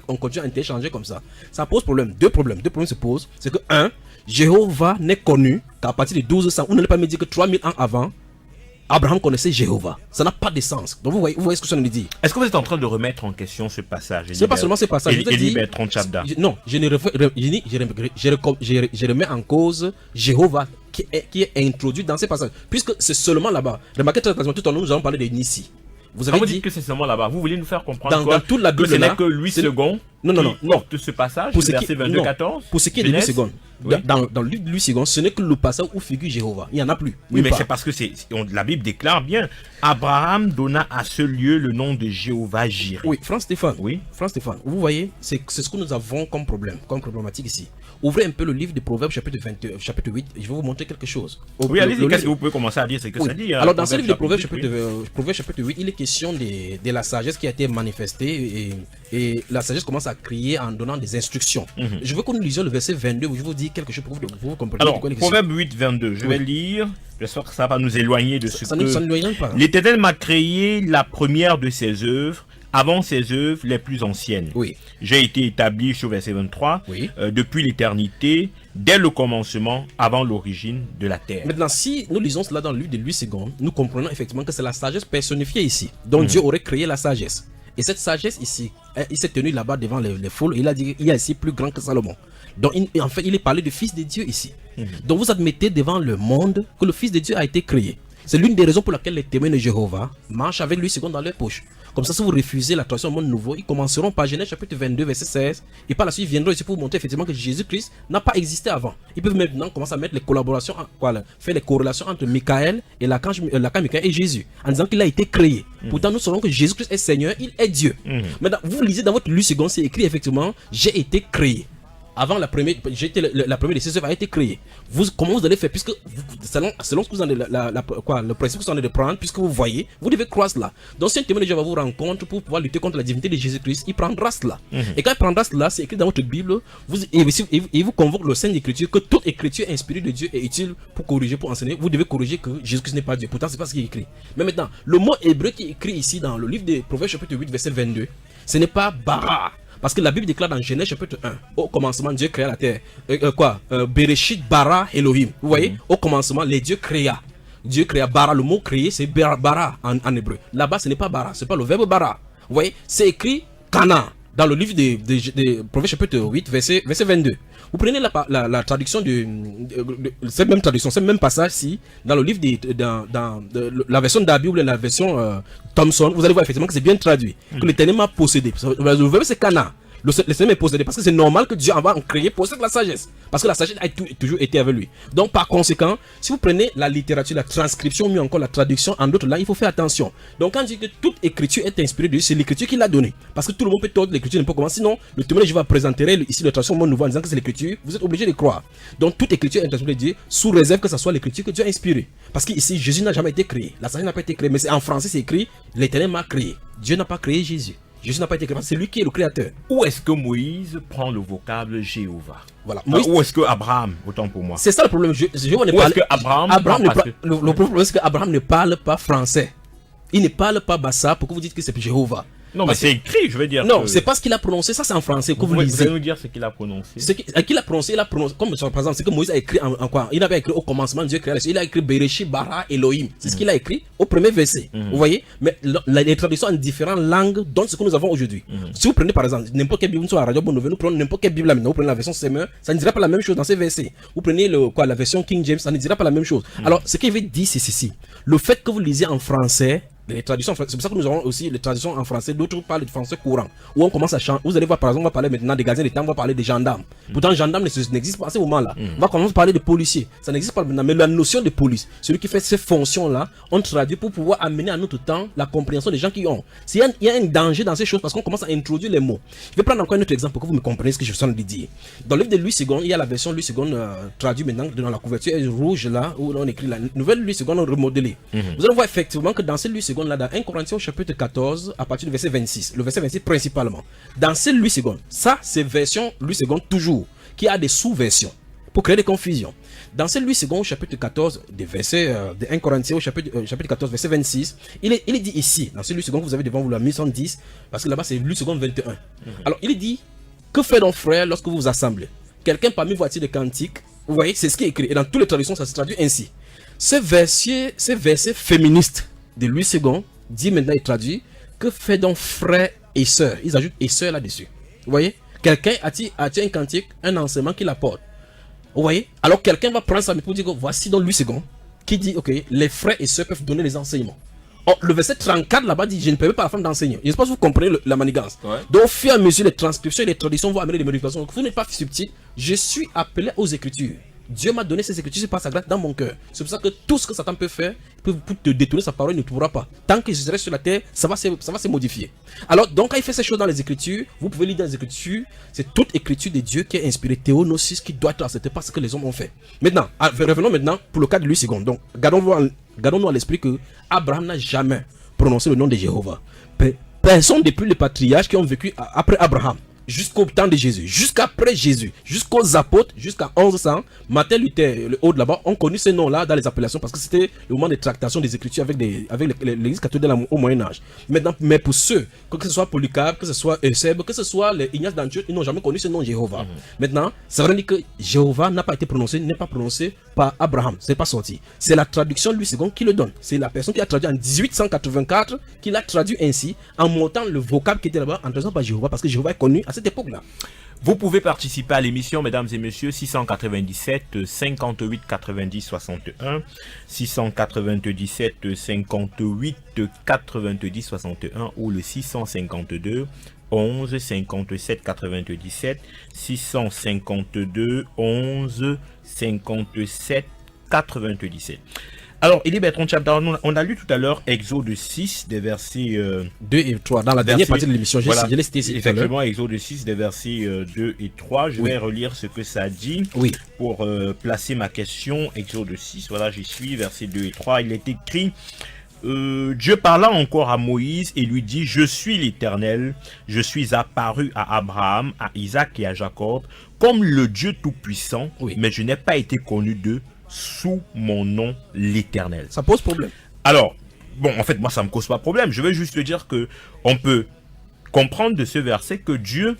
on continue à interchanger comme ça. Ça pose problème. Deux problèmes se posent. C'est que, un, Jéhovah n'est connu qu'à partir de 1200. Vous n'allez pas me dire que 3000 ans avant, Abraham connaissait Jéhovah. Ça n'a pas de sens. Donc vous voyez ce que ça nous dit. Est-ce que vous êtes en train de remettre en question ce passage? Ce n'est pas seulement ce passage. Élie Bertrand Chabda. Non, je remets en cause Jéhovah qui est introduit dans ces passages. Puisque c'est seulement là-bas. Remarquez très attention, tout en nous allons parler de Nissi. Vous avez dit que c'est seulement là-bas. Vous voulez nous faire comprendre dans toute la Bible, que ce n'est que Louis II non. porte ce passage, Pour le verset 22-14. Pour ce qui est de Louis II, Oui. dans le livre de Louis II, ce n'est que le passage où figure Jéhovah. Il n'y en a plus. Oui, mais c'est parce que la Bible déclare bien: Abraham donna à ce lieu le nom de Jéhovah Jireh. Oui, France Stéphane. Oui. France Stéphane, vous voyez, c'est ce que nous avons comme problème, comme problématique ici. Ouvrez un peu le livre de Proverbes chapitre 8, je vais vous montrer quelque chose. Oui, allez-y, qu'est-ce que vous pouvez commencer à dire, c'est que Oui. ça dit. Alors dans ce livre de Proverbes chapitre chapitre 8, il est question de la sagesse qui a été manifestée et la sagesse commence à crier en donnant des instructions. Je veux que nous lisions le verset 22 où je vous dis quelque chose pour que vous compreniez. Alors, Proverbe 8, 22, je vais lire. J'espère que ça va nous éloigner de ce ça que... Ça ne nous éloigne pas. L'Éternel m'a créé la première de ses œuvres, avant ses œuvres les plus anciennes. Oui. J'ai été établi, sur verset 23, Oui. Depuis l'éternité, dès le commencement, avant l'origine de la terre. Maintenant, si nous lisons cela dans le livre de Louis II, nous comprenons effectivement que c'est la sagesse personnifiée ici. Donc Dieu aurait créé la sagesse. Et cette sagesse ici, il s'est tenu là-bas devant les foules et il a dit qu'il y a ici plus grand que Salomon. Donc en fait, il est parlé du Fils de Dieu ici. Donc vous admettez devant le monde que le Fils de Dieu a été créé. C'est l'une des raisons pour laquelle les témoins de Jéhovah marchent avec Louis II dans leur poche. Comme ça, si vous refusez la tradition au monde nouveau, ils commenceront par Genèse chapitre 22, verset 16. Et par la suite, ils viendront ici pour vous montrer effectivement que Jésus-Christ n'a pas existé avant. Ils peuvent maintenant commencer à mettre les collaborations, faire les corrélations entre Michael et l'archange Michael et Jésus, en disant qu'il a été créé. Pourtant, nous savons que Jésus-Christ est Seigneur, il est Dieu. Maintenant, vous lisez dans votre Louis II, c'est écrit effectivement, j'ai été créé. Avant la première de ces œuvres a été créée. Comment vous allez faire, puisque selon ce que vous avez le principe que vous en allez prendre, puisque vous voyez, vous devez croire cela. Donc si un témoin de Jéhovah vous rencontre pour pouvoir lutter contre la divinité de Jésus-Christ, il prendra cela. Et quand il prendra cela, c'est écrit dans votre Bible, il vous convoque le Saint Écriture que toute écriture inspirée de Dieu est utile pour corriger, pour enseigner. Vous devez corriger que Jésus-Christ n'est pas Dieu. Pourtant, c'est pas ce qui est écrit. Mais maintenant, le mot hébreu qui est écrit ici dans le livre de Proverbes chapitre 8, verset 22, ce n'est pas bara. Parce que la Bible déclare dans Genèse chapitre 1, au commencement Dieu créa la terre. Bereshit bara Elohim. Vous voyez, au commencement les dieux créa. Dieu créa bara, le mot créer c'est bara en hébreu. Là-bas ce n'est pas bara, c'est pas le verbe bara. Vous voyez, c'est écrit Cana. dans le livre des Proverbes chapitre 8, verset 22. Vous prenez la traduction cette même traduction, ce même passage-ci, dans le livre dans la version d'Abi ou la version Thomson, vous allez voir effectivement que c'est bien traduit. Que l'Éternel m'a possédé. Le verbe c'est Cana. Le Seigneur est possédé parce que c'est normal que Dieu va en créer possède la sagesse. Parce que la sagesse a toujours été avec lui. Donc par conséquent, si vous prenez la littérature, la transcription, mieux encore la traduction en d'autres langues, il faut faire attention. Donc quand on dit que toute écriture est inspirée de Dieu, c'est l'écriture qui l'a donnée. Parce que tout le monde peut tordre l'écriture n'importe comment. Sinon, le témoin je vais présenter ici la traduction Monde Nouveau en disant que c'est l'écriture, vous êtes obligé de croire. Donc toute écriture est inspirée de Dieu sous réserve que ce soit l'écriture que Dieu a inspirée. Parce qu'ici, Jésus n'a jamais été créé. La sagesse n'a pas été créée. Mais en français, c'est écrit l'Éternel m'a créé. Dieu n'a pas créé Jésus. Jésus n'a pas été créé, c'est lui qui est le créateur. Où est-ce que Moïse prend le vocable Jéhovah? Voilà. Où est-ce que Abraham, autant pour moi? C'est ça le problème. Jéhovah ne parle. Le problème c'est qu'Abraham ne parle pas français. Il ne parle pas Bassa pour que vous dites que c'est Jéhovah. Non, mais c'est écrit, je veux dire. Non, c'est pas ce qu'il a prononcé, ça c'est en français que vous lisez. Vous allez nous dire ce qu'il a prononcé. Ce qu'il a prononcé, comme par exemple, c'est que Moïse a écrit en quoi? Il avait écrit au commencement, Dieu créa les cieux. Il a écrit Bereshit bara Elohim. C'est ce qu'il a écrit au premier verset. Vous voyez? Mais les traductions en différentes langues donnent ce que nous avons aujourd'hui. Si vous prenez par exemple n'importe quelle Bible sur la radio Bonne Nouvelle, nous prenons n'importe quelle Bible là maintenant, vous prenez la version Semeur, ça ne dira pas la même chose dans ces versets. Vous prenez la version King James, ça ne dira pas la même chose. Alors, ce qu'il veut dire, c'est ceci. Le fait que vous lisez en français, les traductions, c'est pour ça que nous avons aussi les traductions en français, d'autres parlent de français courant, où on commence à changer. Vous allez voir, par exemple, on va parler maintenant des gardiens d'État, on va parler des gendarmes. Pourtant, gendarmes n'existe pas à ce moment-là. On va commencer à parler de policiers, ça n'existe pas maintenant. Mais la notion de police, celui qui fait ces fonctions-là, on traduit pour pouvoir amener à notre temps la compréhension des gens qui ont. S'il y a un danger dans ces choses, parce qu'on commence à introduire les mots. Je vais prendre encore un autre exemple pour que vous me compreniez ce que je suis en train de dire. Dans le livre de Louis II, il y a la version Louis II traduite maintenant dans la couverture rouge là, où on écrit la nouvelle Louis II remodelée. Vous allez voir effectivement que dans cette Louis II là, dans 1 Corinthiens chapitre 14, à partir du verset 26, le verset 26 principalement. Dans cette Louis II, ça c'est version Louis II toujours, qui a des sous-versions pour créer des confusions. Dans cette Louis II au chapitre 14, des versets de 1 Corinthiens au chapitre 14, verset 26, il est dit ici, dans cette Louis II que vous avez devant vous la 1110, parce que là-bas c'est Louis II 21. Alors il est dit, que fait donc frère lorsque vous vous assemblez? Quelqu'un parmi vous a-t-il des cantiques? Vous voyez, c'est ce qui est écrit. Et dans toutes les traductions, ça se traduit ainsi. Ce verset féministe de Louis II dit maintenant, il traduit, que fait donc frère et sœur? Ils ajoutent et sœur là-dessus. Vous voyez? Quelqu'un a-t-il un cantique, un enseignement qu'il apporte? Vous voyez? Alors quelqu'un va prendre ça pour dire que voici donc Louis II qui dit, ok, les frères et sœurs peuvent donner les enseignements. Or, le verset 34 là-bas dit, je ne permets pas à la femme d'enseigner. Je ne sais pas si vous comprenez la manigance. Ouais. Donc au fur et à mesure, les transcriptions et les traductions vont amener des modifications. Donc vous n'êtes pas subtil. Je suis appelé aux Écritures. Dieu m'a donné ces Écritures par sa grâce dans mon cœur. C'est pour ça que tout ce que Satan peut faire, pour te détourner sa parole, il ne pourra pas. Tant que je serai sur la terre, ça va se modifier. Alors, donc, quand il fait ces choses dans les Écritures, vous pouvez lire dans les Écritures, c'est toute Écriture de Dieu qui est inspirée, théonosis, qui doit être acceptée par ce que les hommes ont fait. Maintenant, revenons maintenant pour le cas de Louis II. Donc, gardons-nous à l'esprit que Abraham n'a jamais prononcé le nom de Jéhovah. Personne depuis les patriarches qui ont vécu après Abraham, jusqu'au temps de Jésus, jusqu'après Jésus, jusqu'aux apôtres, jusqu'à 1100, Martin Luther, le haut de là-bas, ont connu ces noms-là dans les appellations parce que c'était le moment de tractation des Écritures avec l'Église catholique au Moyen-Âge. Mais pour ceux, que ce soit Polycarpe, que ce soit Eusèbe, que ce soit les Ignace d'Antioche, ils n'ont jamais connu ce nom Jéhovah. Maintenant, ça veut dire que Jéhovah n'a pas été prononcé, n'est pas prononcé par Abraham, c'est pas sorti. C'est la traduction Louis II qui le donne. C'est la personne qui a traduit en 1884 qui l'a traduit ainsi en montant le vocable qui était là-bas en traduisant par Jéhovah parce que Jéhovah est connu à cette époque-là. Vous pouvez participer à l'émission, mesdames et messieurs, 697 58 90 61, 697 58 90 61 ou le 652 11 57 97, 652 11 57 97. Alors, Elie Bertrand Tchabda, on a lu tout à l'heure Exode 6, des versets 2 et 3, dans la dernière partie de l'émission. Voilà, je l'ai cité ici. effectivement, Exode 6, des versets 2 et 3. Je vais relire ce que ça dit pour placer ma question. Exode 6, voilà, j'y suis, versets 2 et 3. Il est écrit, Dieu parla encore à Moïse et lui dit, je suis l'Éternel, je suis apparu à Abraham, à Isaac et à Jacob, comme le Dieu Tout-Puissant, mais je n'ai pas été connu d'eux sous mon nom l'Éternel. Ça pose problème. Alors, bon, en fait, moi, ça me cause pas problème. Je veux juste dire que on peut comprendre de ce verset que Dieu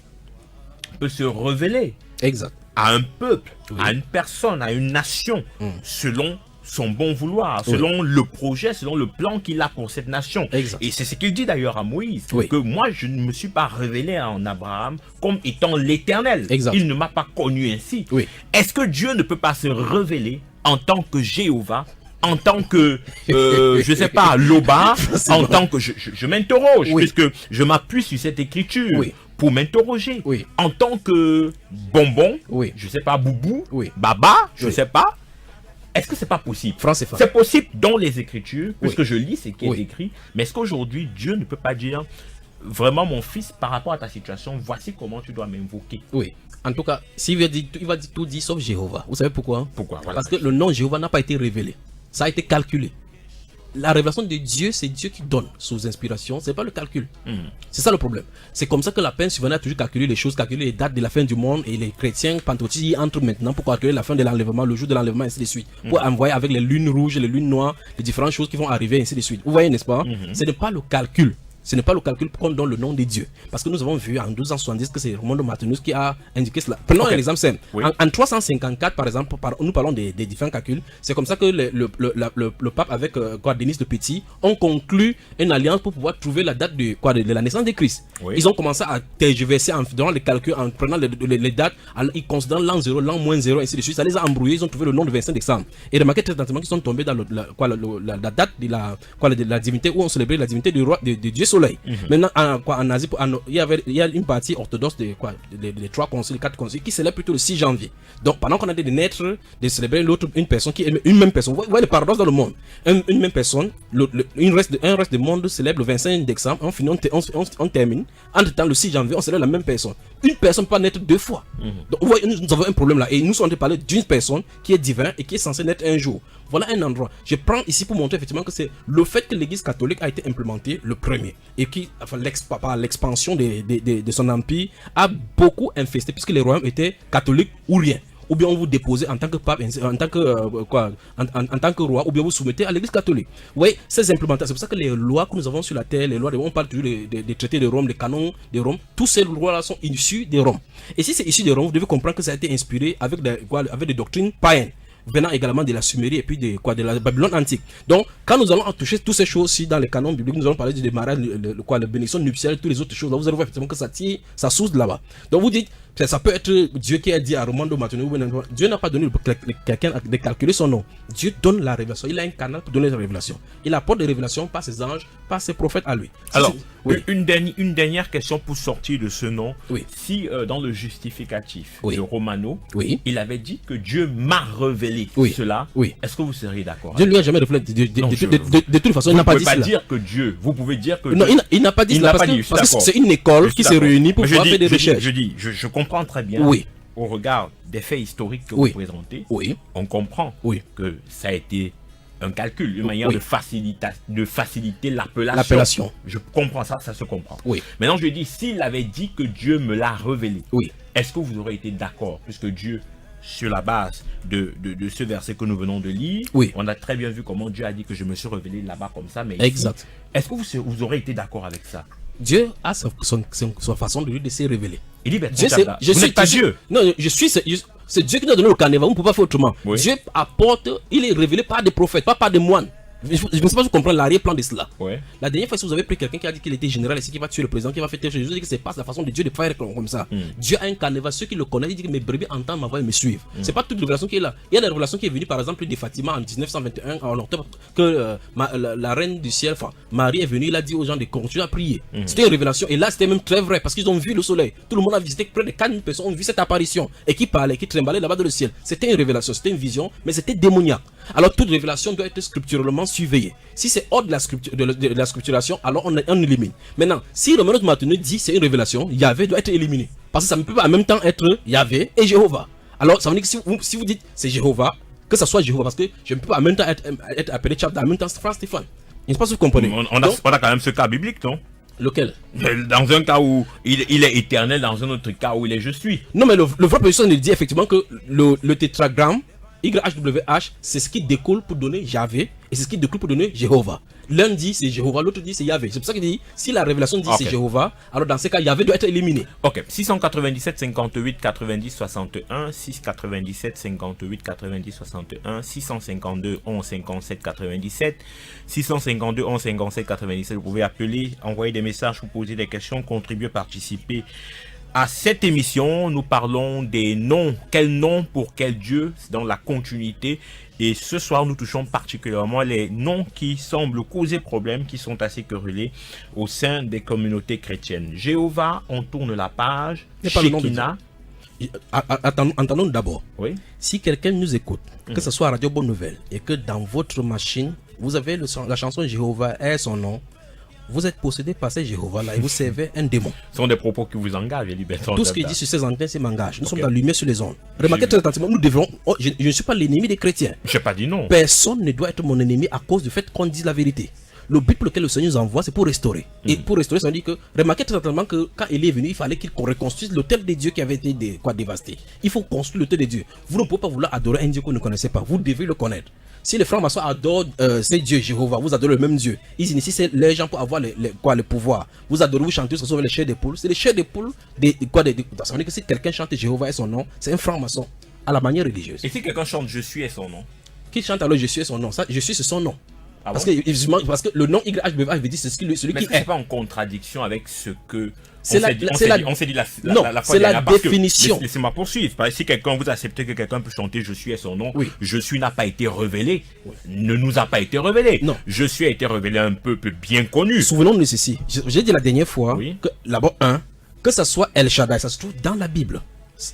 peut se révéler exact. à un peuple, à une personne, à une nation, selon son bon vouloir, selon le projet, selon le plan qu'il a pour cette nation. Exact. Et c'est ce qu'il dit d'ailleurs à Moïse, Oui. que moi je ne me suis pas révélé en Abraham comme étant l'Éternel. Exact. Il ne m'a pas connu ainsi. Oui. Est-ce que Dieu ne peut pas se révéler en tant que Jéhovah, en tant que, je sais pas, Loba, en tant que... Je m'interroge, Oui. puisque je m'appuie sur cette écriture Oui. pour m'interroger. Oui. En tant que Bonbon, Oui. je sais pas, Boubou, Oui. Baba, je Oui. sais pas. Est-ce que c'est pas possible? Franc CFA. C'est possible dans les Écritures, puisque Oui. je lis ce qui est Oui. écrit. Mais est-ce qu'aujourd'hui, Dieu ne peut pas dire, vraiment mon fils, par rapport à ta situation, voici comment tu dois m'invoquer? Oui. En tout cas, s'il va dire, il va dire tout dit sauf Jéhovah. Vous savez pourquoi? Pourquoi? Voilà. Parce que le nom Jéhovah n'a pas été révélé. Ça a été calculé. La révélation de Dieu, c'est Dieu qui donne sous inspiration, c'est pas le calcul. C'est ça le problème. C'est comme ça que la peine suivante a toujours calculé les choses, calculé les dates de la fin du monde, et les chrétiens pentecôtistes y entrent maintenant pour calculer la fin de l'enlèvement, le jour de l'enlèvement, ainsi de suite. Pour envoyer avec les lunes rouges, les lunes noires, les différentes choses qui vont arriver, ainsi de suite. Vous voyez, n'est-ce pas? Ce n'est pas le calcul. Ce n'est pas le calcul qu'on donne le nom de Dieu. Parce que nous avons vu en 1270 que c'est Raymond de Martinus qui a indiqué cela. Prenons un exemple simple. Oui. En 354, par exemple, nous parlons des différents calculs. C'est comme ça que le pape avec Denis le Petit ont conclu une alliance pour pouvoir trouver la date de la naissance de Christ. Oui. Ils ont commencé à tergiverser en faisant les calculs, en prenant les dates, ils considèrent l'an 0, l'an moins 0, ainsi de suite. Ça les a embrouillés. Ils ont trouvé le nom de 25 décembre. Et remarquez très attentivement qu'ils sont tombés dans la date de la divinité où on célébrait la divinité du roi de Dieu Soleil. Maintenant, en Asie, il y a une partie orthodoxe des 3 conciles, 4 conciles qui célèbre plutôt le 6 janvier. Donc, pendant qu'on a des naître, de célébrer une personne qui est une même personne. Vous voyez le paradoxe dans le monde. Une même personne, un reste du monde célèbre le 25 décembre, on termine. Entre temps, le 6 janvier, on célèbre la même personne. Une personne ne peut pas naître 2 fois. Donc, vous voyez, nous avons un problème là. Et nous sommes en train de parler d'une personne qui est divine et qui est censée naître un jour. Voilà un endroit. Je prends ici pour montrer effectivement que c'est le fait que l'église catholique a été implémentée le premier et qui, par l'expansion de son empire, a beaucoup infesté puisque les royaumes étaient catholiques ou rien. Ou bien on vous déposez en tant que pape, en tant que roi, ou bien vous soumettez à l'église catholique. Vous voyez, ces implémentations, c'est pour ça que les lois que nous avons sur la terre, les lois, on parle toujours des traités de Rome, des canons de Rome, tous ces lois-là sont issus de Rome. Et si c'est issu de Rome, vous devez comprendre que ça a été inspiré avec des doctrines païennes, venant également de la Sumérie et puis de la Babylone antique. Donc, quand nous allons toucher toutes ces choses-ci dans les canons bibliques, nous allons parler du démarrage, le bénédiction nuptiale, toutes les autres choses. Là, vous allez voir effectivement que ça tire sa source de là-bas. Donc, vous dites, ça peut être Dieu qui a dit à Raymond de Martinus, Dieu n'a pas donné quelqu'un de calculer son nom. Dieu donne la révélation. Il a un canal pour donner la révélation. Il apporte des révélations par ses anges, par ses prophètes à lui. Alors, oui. une dernière question pour sortir de ce nom. Oui. Si dans le justificatif Oui. de Romano, Oui. il avait dit que Dieu m'a révélé Oui. cela, Oui. est-ce que vous seriez d'accord? Dieu ne lui a jamais révélé. De toute façon, il n'a pas dit Vous ne pouvez pas cela. dire que Dieu, vous pouvez dire que Non, Dieu- il n'a pas dit Il cela n'a pas parce dit, que je suis parce que d'accord. c'est une école Je suis qui s'est d'accord. réunie pour Mais pouvoir faire des recherches. Je comprends très bien, Oui. au regard des faits historiques que Oui. vous présentez, Oui. on comprend Oui. que ça a été un calcul, une manière Oui. de faciliter l'appellation. L'appellation. Je comprends ça, ça se comprend. Oui. Maintenant, je dis, s'il avait dit que Dieu me l'a révélé, Oui. est-ce que vous aurez été d'accord, puisque Dieu, sur la base de ce verset que nous venons de lire, Oui. on a très bien vu comment Dieu a dit que je me suis révélé là-bas comme ça, mais ici, Exact. est-ce que vous aurez été d'accord avec ça? Dieu a sa façon de se révéler. Il dit, ben, Dieu, vous n'êtes pas Dieu. Non, c'est Dieu qui nous a donné le carnet, on ne peut pas faire autrement. Oui. Dieu apporte, il est révélé par des prophètes, pas par des moines. Je ne sais pas si vous comprenez l'arrière-plan de cela. Ouais. La dernière fois, si vous avez pris quelqu'un qui a dit qu'il était général ici, qui va tuer le président, qui va faire tel chose, je dis que c'est pas la façon de Dieu de faire comme ça. Dieu a un carnet, ceux qui le connaissent, il dit que mes brebis entendent ma voix et me suivent. C'est pas toute révélation qui est là. Il y a des révélations qui est venue par exemple de Fatima en 1921, en octobre, que la reine du ciel, enfin, Marie est venue, il a dit aux gens de continuer à prier. C'était une révélation, et là c'était même très vrai, parce qu'ils ont vu le soleil. Tout le monde a visité, près de 4000 personnes ont vu cette apparition, et qui parlait, qui tremblait là-bas dans le ciel. C'était une révélation, c'était une vision, mais c'était démoniaque. Alors toute révélation doit être scripturalement surveillée. Si c'est hors de la scripturation, alors on élimine. Maintenant, si Romanos Martinus dit c'est une révélation, Yahvé doit être éliminé. Parce que ça ne peut pas en même temps être Yahvé et Jéhovah. Alors ça veut dire que si vous dites c'est Jéhovah, que ça soit Jéhovah, parce que je ne peux pas en même temps être appelé Tchad, en même temps Frère Stéphane. Je ne sais pas si vous comprenez. On a quand même ce cas biblique, non? Lequel? Dans un cas où il est éternel, dans un autre cas où il est je suis. Non, mais le vrai position il dit effectivement que le tétragramme YHWH, c'est ce qui découle pour donner Yahvé et c'est ce qui découle pour donner Jéhovah. L'un dit c'est Jéhovah, l'autre dit c'est Yahvé. C'est pour ça qu'il dit, si la révélation dit c'est Jéhovah, alors dans ce cas, Yahvé doit être éliminé. Ok, 697 58 90 61, 697 58 90 61, 652 11 57 97, 652 11 57 97. Vous pouvez appeler, envoyer des messages, vous poser des questions, contribuer, participer à cette émission. Nous parlons des noms. Quel nom pour quel Dieu? C'est dans la continuité. Et ce soir, nous touchons particulièrement les noms qui semblent causer problème, qui sont assez querellés au sein des communautés chrétiennes. Jéhovah, on tourne la page. Shekinah. Entendons d'abord. Oui. Si quelqu'un nous écoute, que ce soit à Radio Bonne Nouvelle, et que dans votre machine, vous avez la chanson Jéhovah est son nom, vous êtes possédé par ces Jéhovah-là et vous servez un démon. Ce sont des propos qui vous engagent, Liberton. Tout ce qu'il dit sur ces antennes, c'est m'engage. Nous sommes dans la lumière sur les ondes. Remarquez très attentivement, nous devons. Je ne suis pas l'ennemi des chrétiens. Je n'ai pas dit non. Personne ne doit être mon ennemi à cause du fait qu'on dise la vérité. Le but pour lequel le Seigneur nous envoie, c'est pour restaurer. Et pour restaurer, ça veut dire que, remarquez très attentivement que quand Élie est venu, il fallait qu'il reconstruise l'autel des dieux qui avait été dévasté. Il faut construire l'autel des dieux. Vous ne pouvez pas vouloir adorer un Dieu que vous ne connaissez pas. Vous devez le connaître. Si les francs-maçons adorent ces dieux Jéhovah, vous adorez le même Dieu. Ils initient les gens pour avoir le pouvoir. Vous adorez, vous chantez, vous sauvez les chairs des poules. C'est les chairs des poules. Ça veut dire que si quelqu'un chante Jéhovah et son nom, c'est un franc-maçon à la manière religieuse. Et si quelqu'un chante Je suis et son nom? Qui chante alors Je suis et son nom? Ça, Je suis, c'est son nom. Ah parce, bon? parce que le nom YHWH veut dire c'est celui qui est. Pas en contradiction avec ce que on s'est dit la c'est la définition. Laissez-moi poursuivre. Si quelqu'un vous acceptez que quelqu'un peut chanter Je suis et son nom, Je suis n'a pas été révélé, ne nous a pas été révélé. Non. Je suis a été révélé à un peuple bien connu. Souvenons-nous de ceci. J'ai dit la dernière fois que d'abord que ça soit El Shaddai, ça se trouve dans la Bible.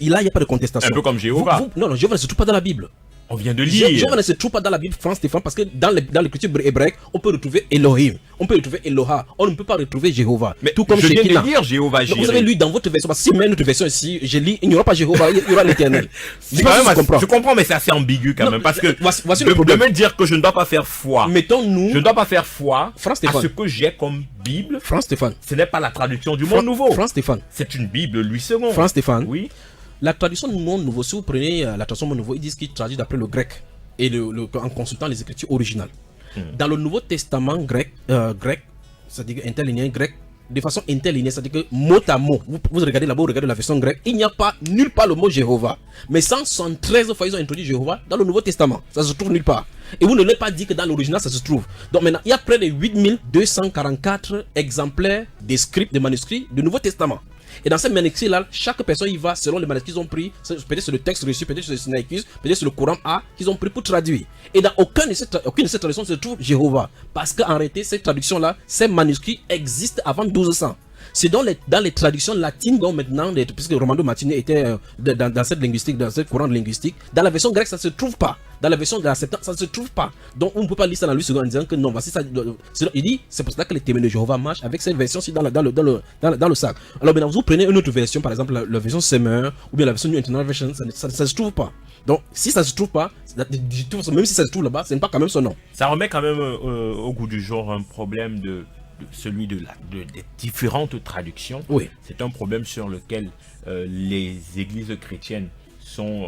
Il n'y a pas de contestation. Un peu comme Jéhovah. Non, Jéhovah ne se trouve pas dans la Bible. On vient de lire. Jéhovah ne se trouve pas dans la Bible, Stéphane, parce que dans l'écriture hébraïque, on peut retrouver Elohim, on peut retrouver Eloha, on ne peut pas retrouver Jéhovah. Mais tout comme je viens de lire Jéhovah. Donc vous avez lu dans votre version, parce que si même notre version ici, je lis, il n'y aura pas Jéhovah, il y aura l'Éternel. Je comprends, mais c'est assez ambigu quand même, parce que voici le problème. De me dire que je ne dois pas faire foi. Mettons-nous. Je ne dois pas faire foi à ce que j'ai comme Bible. Stéphane. Ce n'est pas la traduction du Monde Nouveau. Stéphane. C'est une Bible Louis II. Stéphane. Oui. La traduction du Monde Nouveau, si vous prenez la traduction du Monde Nouveau, ils disent qu'ils traduisent d'après le grec. Et en consultant les écritures originales. Dans le Nouveau Testament grec, c'est-à-dire interlinéen grec, de façon interlinéenne, c'est-à-dire que mot à mot, vous regardez là-bas, vous regardez la version grecque, il n'y a pas nulle part le mot Jéhovah. Mais 173 fois ils ont introduit Jéhovah dans le Nouveau Testament. Ça se trouve nulle part. Et vous ne l'avez pas dit que dans l'original ça se trouve. Donc maintenant, il y a près de 8244 exemplaires des scripts, des manuscrits du Nouveau Testament. Et dans ces manuscrits-là, chaque personne y va selon les manuscrits qu'ils ont pris. Peut-être c'est le texte reçu, peut-être c'est le Sinaïcus, peut-être c'est le Coran A qu'ils ont pris pour traduire. Et dans aucune de ces traductions se trouve Jéhovah. Parce qu'en réalité, ces traductions-là, ces manuscrits existent avant 1200. C'est dans les traductions latines, donc maintenant, puisque Romano Martini était dans cette linguistique, dans ce courant de linguistique, dans la version grecque, ça ne se trouve pas. Dans la version de la Septante, ça ne se trouve pas. Donc on ne peut pas lire ça dans le second en disant que non, voici ça. Il dit, c'est pour cela que les témoins de Jéhovah marchent avec cette version-ci dans le sac. Alors maintenant, vous prenez une autre version, par exemple la version Semeur, ou bien la version New International Version, ça ne se trouve pas. Donc si ça ne se trouve pas, même si ça se trouve là-bas, ce n'est pas quand même son nom. Ça remet quand même au goût du jour un problème celui des différentes traductions. Oui. C'est un problème sur lequel les églises chrétiennes sont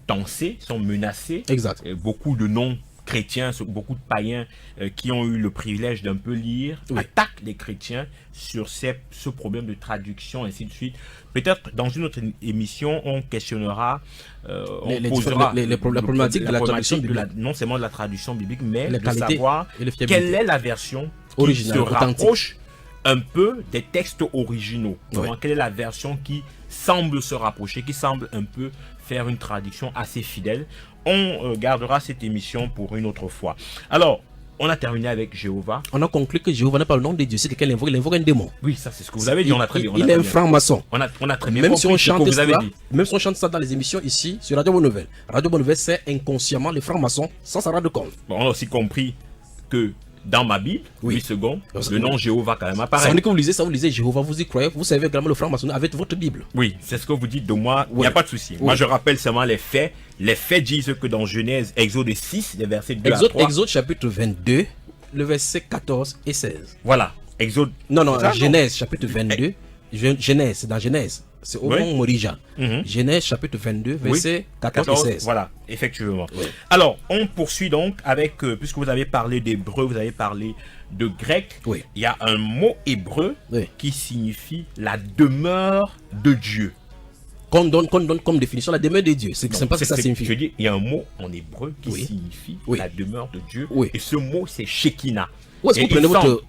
tensées, sont menacées. Exact. Beaucoup de non-chrétiens, beaucoup de païens qui ont eu le privilège d'un peu lire, attaquent les chrétiens sur ce problème de traduction, ainsi de suite. Peut-être dans une autre émission, on questionnera, on posera la problématique de la traduction biblique. Non seulement de la traduction biblique, mais de savoir quelle est la version qui se rapproche un peu des textes originaux. Donc, quelle est la version qui semble se rapprocher, qui semble un peu faire une traduction assez fidèle. On gardera cette émission pour une autre fois. Alors, on a terminé avec Jéhovah. On a conclu que Jéhovah n'est pas le nom de Dieu, c'est quelqu'un il invoque un démon. Oui, ça c'est ce que vous avez dit. Il est un franc-maçon. On a très bien même compris si on chante ce que vous avez dit. Même si on chante ça dans les émissions ici, sur Radio Bonne Nouvelle. Radio Bonne Nouvelle, c'est inconsciemment les francs-maçons sans s'en rendre compte. Bon, on a aussi compris que dans ma Bible, 8 secondes, le nom Jéhovah quand même apparaît. Ça veut dire que vous lisez Jéhovah, vous y croyez, vous savez également le franc-maçonnerie avec votre Bible. Oui, c'est ce que vous dites de moi, il n'y a pas de souci. Moi je rappelle seulement les faits. Les faits disent que dans Genèse, Exode 6, les versets 2 à 3. Exode chapitre 22, le verset 14 et 16. Voilà, Exode. Non, Genèse chapitre 22. Genèse, c'est dans Genèse. c'est au mont Morija. Genèse chapitre 22, versets 14 et 16. Voilà, effectivement. Oui. Alors, on poursuit donc avec, puisque vous avez parlé d'hébreu, vous avez parlé de grec, Oui. il y a un mot hébreu Oui. qui signifie la demeure de Dieu. Qu'on donne comme définition la demeure de Dieu. C'est Donc, pas ce que ça signifie. Je dis, il y a un mot en hébreu qui Oui. signifie Oui. la demeure de Dieu. Oui. Et ce mot, c'est Shekinah. Où est-ce que Et vous prenez votre...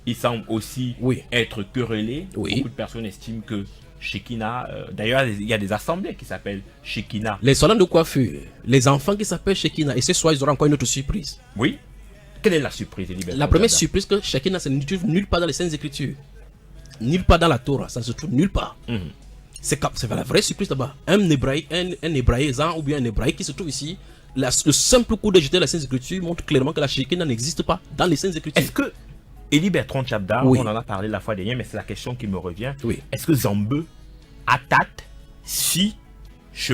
il semble aussi Oui. être querellé. Oui. Beaucoup de personnes estiment que Shekinah, d'ailleurs, il y a des assemblées qui s'appellent Shekinah. Les salons de coiffure, les enfants qui s'appellent Shekinah, et ce soir, ils auront encore une autre surprise. Oui. Quelle est la surprise, Elibert? La première surprise que Shekinah, ça ne se trouve nulle part dans les Saintes Écritures. Nulle part dans la Torah, ça ne se trouve nulle part. C'est la vraie surprise là-bas. Un hébraïsant ou bien un hébraïque qui se trouve ici, le simple coup de jeter la Sainte Écriture montre clairement que la Shekinah n'existe pas dans les Saintes Écritures. Est-ce que Élie Bertrand Tchabda, Oui. on en a parlé la fois dernière, mais c'est la question qui me revient. Oui. Est-ce que Zambeu, Atat, Si, Si,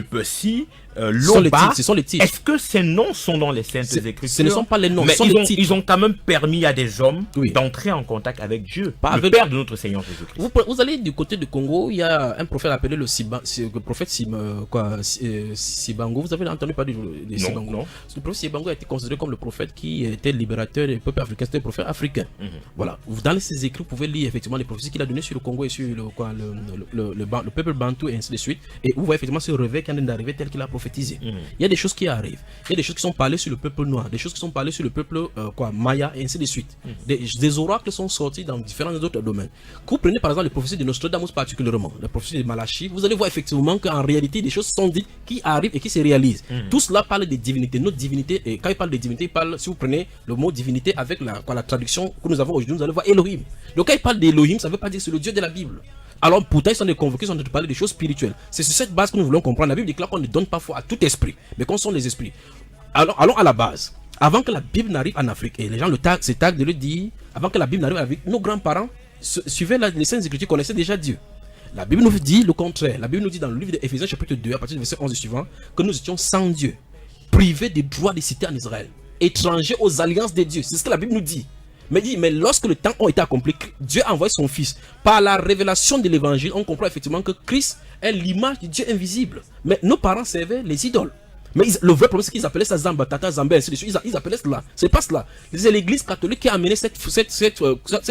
Ce sont les titres. est-ce que ces noms sont dans les Saintes Écritures? Ce ne sont pas les noms, mais ce sont les titres. ils ont quand même permis à des hommes Oui. d'entrer en contact avec Dieu, Pas le avec- Père de notre Seigneur Jésus-Christ. Vous allez du côté du Congo, il y a un prophète appelé le prophète Sibango. Vous avez entendu parler de Non, Sibango? non. Le prophète Sibango a été considéré comme le prophète qui était libérateur des peuples africains. C'était le prophète africain. Voilà. Dans ses écrits, vous pouvez lire effectivement les prophéties qu'il a données sur le Congo et sur le peuple bantou et ainsi de suite. Et vous voyez effectivement ce réveil qui est en train d'arriver tel qu'il a prophétisé. Il y a des choses qui arrivent. Il y a des choses qui sont parlées sur le peuple noir, des choses qui sont parlées sur le peuple maya et ainsi de suite. Des oracles sont sortis dans différents autres domaines. Quand vous prenez par exemple les prophéties de Nostradamus particulièrement, la prophétie de Malachi, vous allez voir effectivement qu'en réalité des choses sont dites qui arrivent et qui se réalisent. Tout cela parle des divinités. Notre divinité, et quand il parle de divinité, il parle, si vous prenez le mot divinité avec la traduction que nous avons aujourd'hui, vous allez voir Elohim. Donc quand il parle d'Elohim, ça ne veut pas dire que c'est le Dieu de la Bible. Alors pourtant ils sont des convoqués, ils sont de parler des choses spirituelles. C'est sur cette base que nous voulons comprendre. La Bible déclare qu'on ne donne pas foi à tout esprit, mais qu'on sont les esprits. Alors allons à la base. Avant que la Bible n'arrive en Afrique, et les gens se taguent de le dire, avant que la Bible n'arrive en Afrique, nos grands-parents suivaient les Saintes Écritures, connaissaient déjà Dieu. La Bible nous dit le contraire. La Bible nous dit dans le livre d'Éphésiens chapitre 2, à partir du verset 11 et suivant, que nous étions sans Dieu, privés des droits des cités en Israël, étrangers aux alliances des dieux. C'est ce que la Bible nous dit. Mais lorsque le temps a été accompli, Dieu a envoyé son Fils. Par la révélation de l'évangile, on comprend effectivement que Christ est l'image du Dieu invisible. Mais nos parents servaient les idoles. Mais le vrai problème, c'est qu'ils appelaient ça Zamba, Tata, Zamba, ainsi de suite. Ils appelaient cela. C'est pas cela. C'est l'église catholique qui a amené cette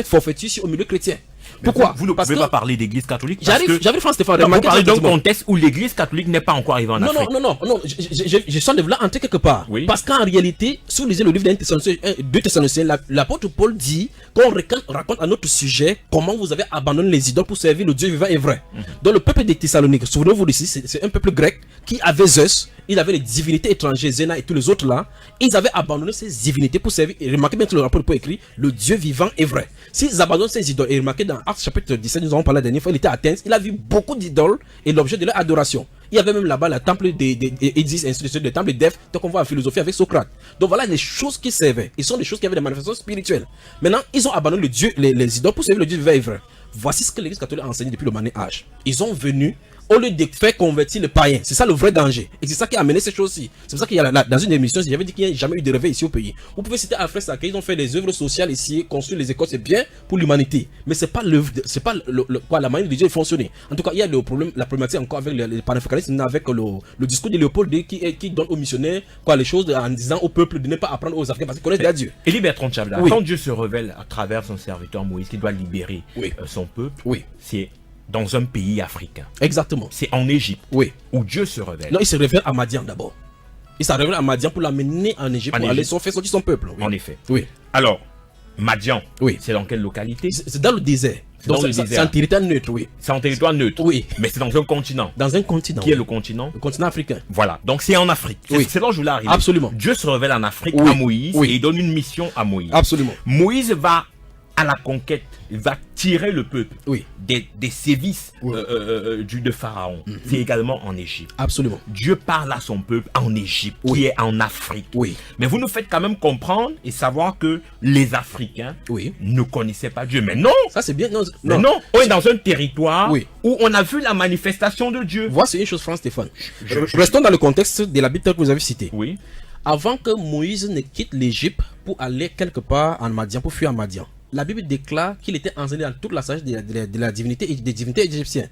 forfaiture au milieu chrétien. Pourquoi? Vous ne Parce pouvez que pas parler d'église catholique. J'arrive, François-Stéphane. Vous remarquez parlez d'un effectivement. contexte où l'église catholique n'est pas encore arrivée en Afrique. Non, je sens de vouloir entrer quelque part. Oui. Parce qu'en réalité, si vous lisez le livre de Thessaloniciens, l'apôtre Paul dit qu'on raconte à notre sujet comment vous avez abandonné les idoles pour servir le Dieu vivant et vrai. Donc le peuple des Thessaloniques, souvenez-vous d'ici, c'est un peuple grec qui avait Zeus, il avait les divinités étrangères, Zéna et tous les autres là. Ils avaient abandonné ces divinités pour servir, et remarquez bien que le rapport Paul écrit, le Dieu vivant et vrai. S'ils abandonnent ces idoles, et remarquez dans Actes chapitre 17, nous avons parlé la dernière fois, il était à Athènes, il a vu beaucoup d'idoles et l'objet de leur adoration. Il y avait même là-bas le temple d'Isis, ainsi de suite, le temple d'Ève, donc on voit en philosophie avec Socrate. Donc voilà les choses qui servaient. Ils sont des choses qui avaient des manifestations spirituelles. Maintenant, ils ont abandonné le Dieu, les idoles pour servir le Dieu vivant et vrai. Voici ce que l'Église catholique a enseigné depuis le Moyen Âge. Ils ont venu au lieu de faire convertir les païens. C'est ça le vrai danger. Et c'est ça qui a amené ces choses-ci. C'est pour ça qu'il y a dans une émission, j'avais dit qu'il n'y a jamais eu de réveil ici au pays. Vous pouvez citer Alfred Sacré, ils ont fait des œuvres sociales ici, construire les écoles, c'est bien pour l'humanité. Mais c'est pas la manière de Dieu de fonctionner. En tout cas, il y a la problématique encore avec les panafricanistes, avec le discours de Léopold II qui donne aux missionnaires les choses en disant au peuple de ne pas apprendre aux Africains parce qu'ils connaissent déjà Dieu. Élie Bertrand Tchabda, Oui. quand Dieu se révèle à travers son serviteur Moïse qui doit libérer Oui. son peuple, Oui. c'est dans un pays africain. Exactement. C'est en Égypte Oui. où Dieu se révèle. Non, il se révèle à Madian d'abord. Il se révèle à Madian pour l'amener en Égypte, pour aller faire sortir son peuple. Oui. En effet. Oui. Alors, Madian, Oui. c'est dans quelle localité? C'est dans le désert. Dans Donc le c'est désert. un territoire neutre, oui. C'est en territoire neutre. Oui. Mais c'est dans un continent. Dans un continent. Qui est le continent? Le continent africain. Voilà. Donc c'est en Afrique. Oui. C'est là où je voulais arriver. Absolument. Dieu se révèle en Afrique Oui. à Moïse Oui. et il donne une mission à Moïse. Absolument. Moïse va à la conquête, il va tirer le peuple Oui. des sévices Oui. de Pharaon. C'est également en Égypte. Absolument. Dieu parle à son peuple en Égypte, Oui. qui est en Afrique. Oui. Mais vous nous faites quand même comprendre et savoir que les Africains Oui. ne connaissaient pas Dieu. Mais non, Ça c'est bien. Non, mais non, on est dans un territoire Oui. où on a vu la manifestation de Dieu. Voici une chose, Stéphane. Restons dans le contexte de la Bible que vous avez cité. Oui. Avant que Moïse ne quitte l'Égypte pour aller quelque part en Madian, pour fuir en Madian, la Bible déclare qu'il était enseigné dans toute la sagesse de la divinité et des divinités égyptiennes.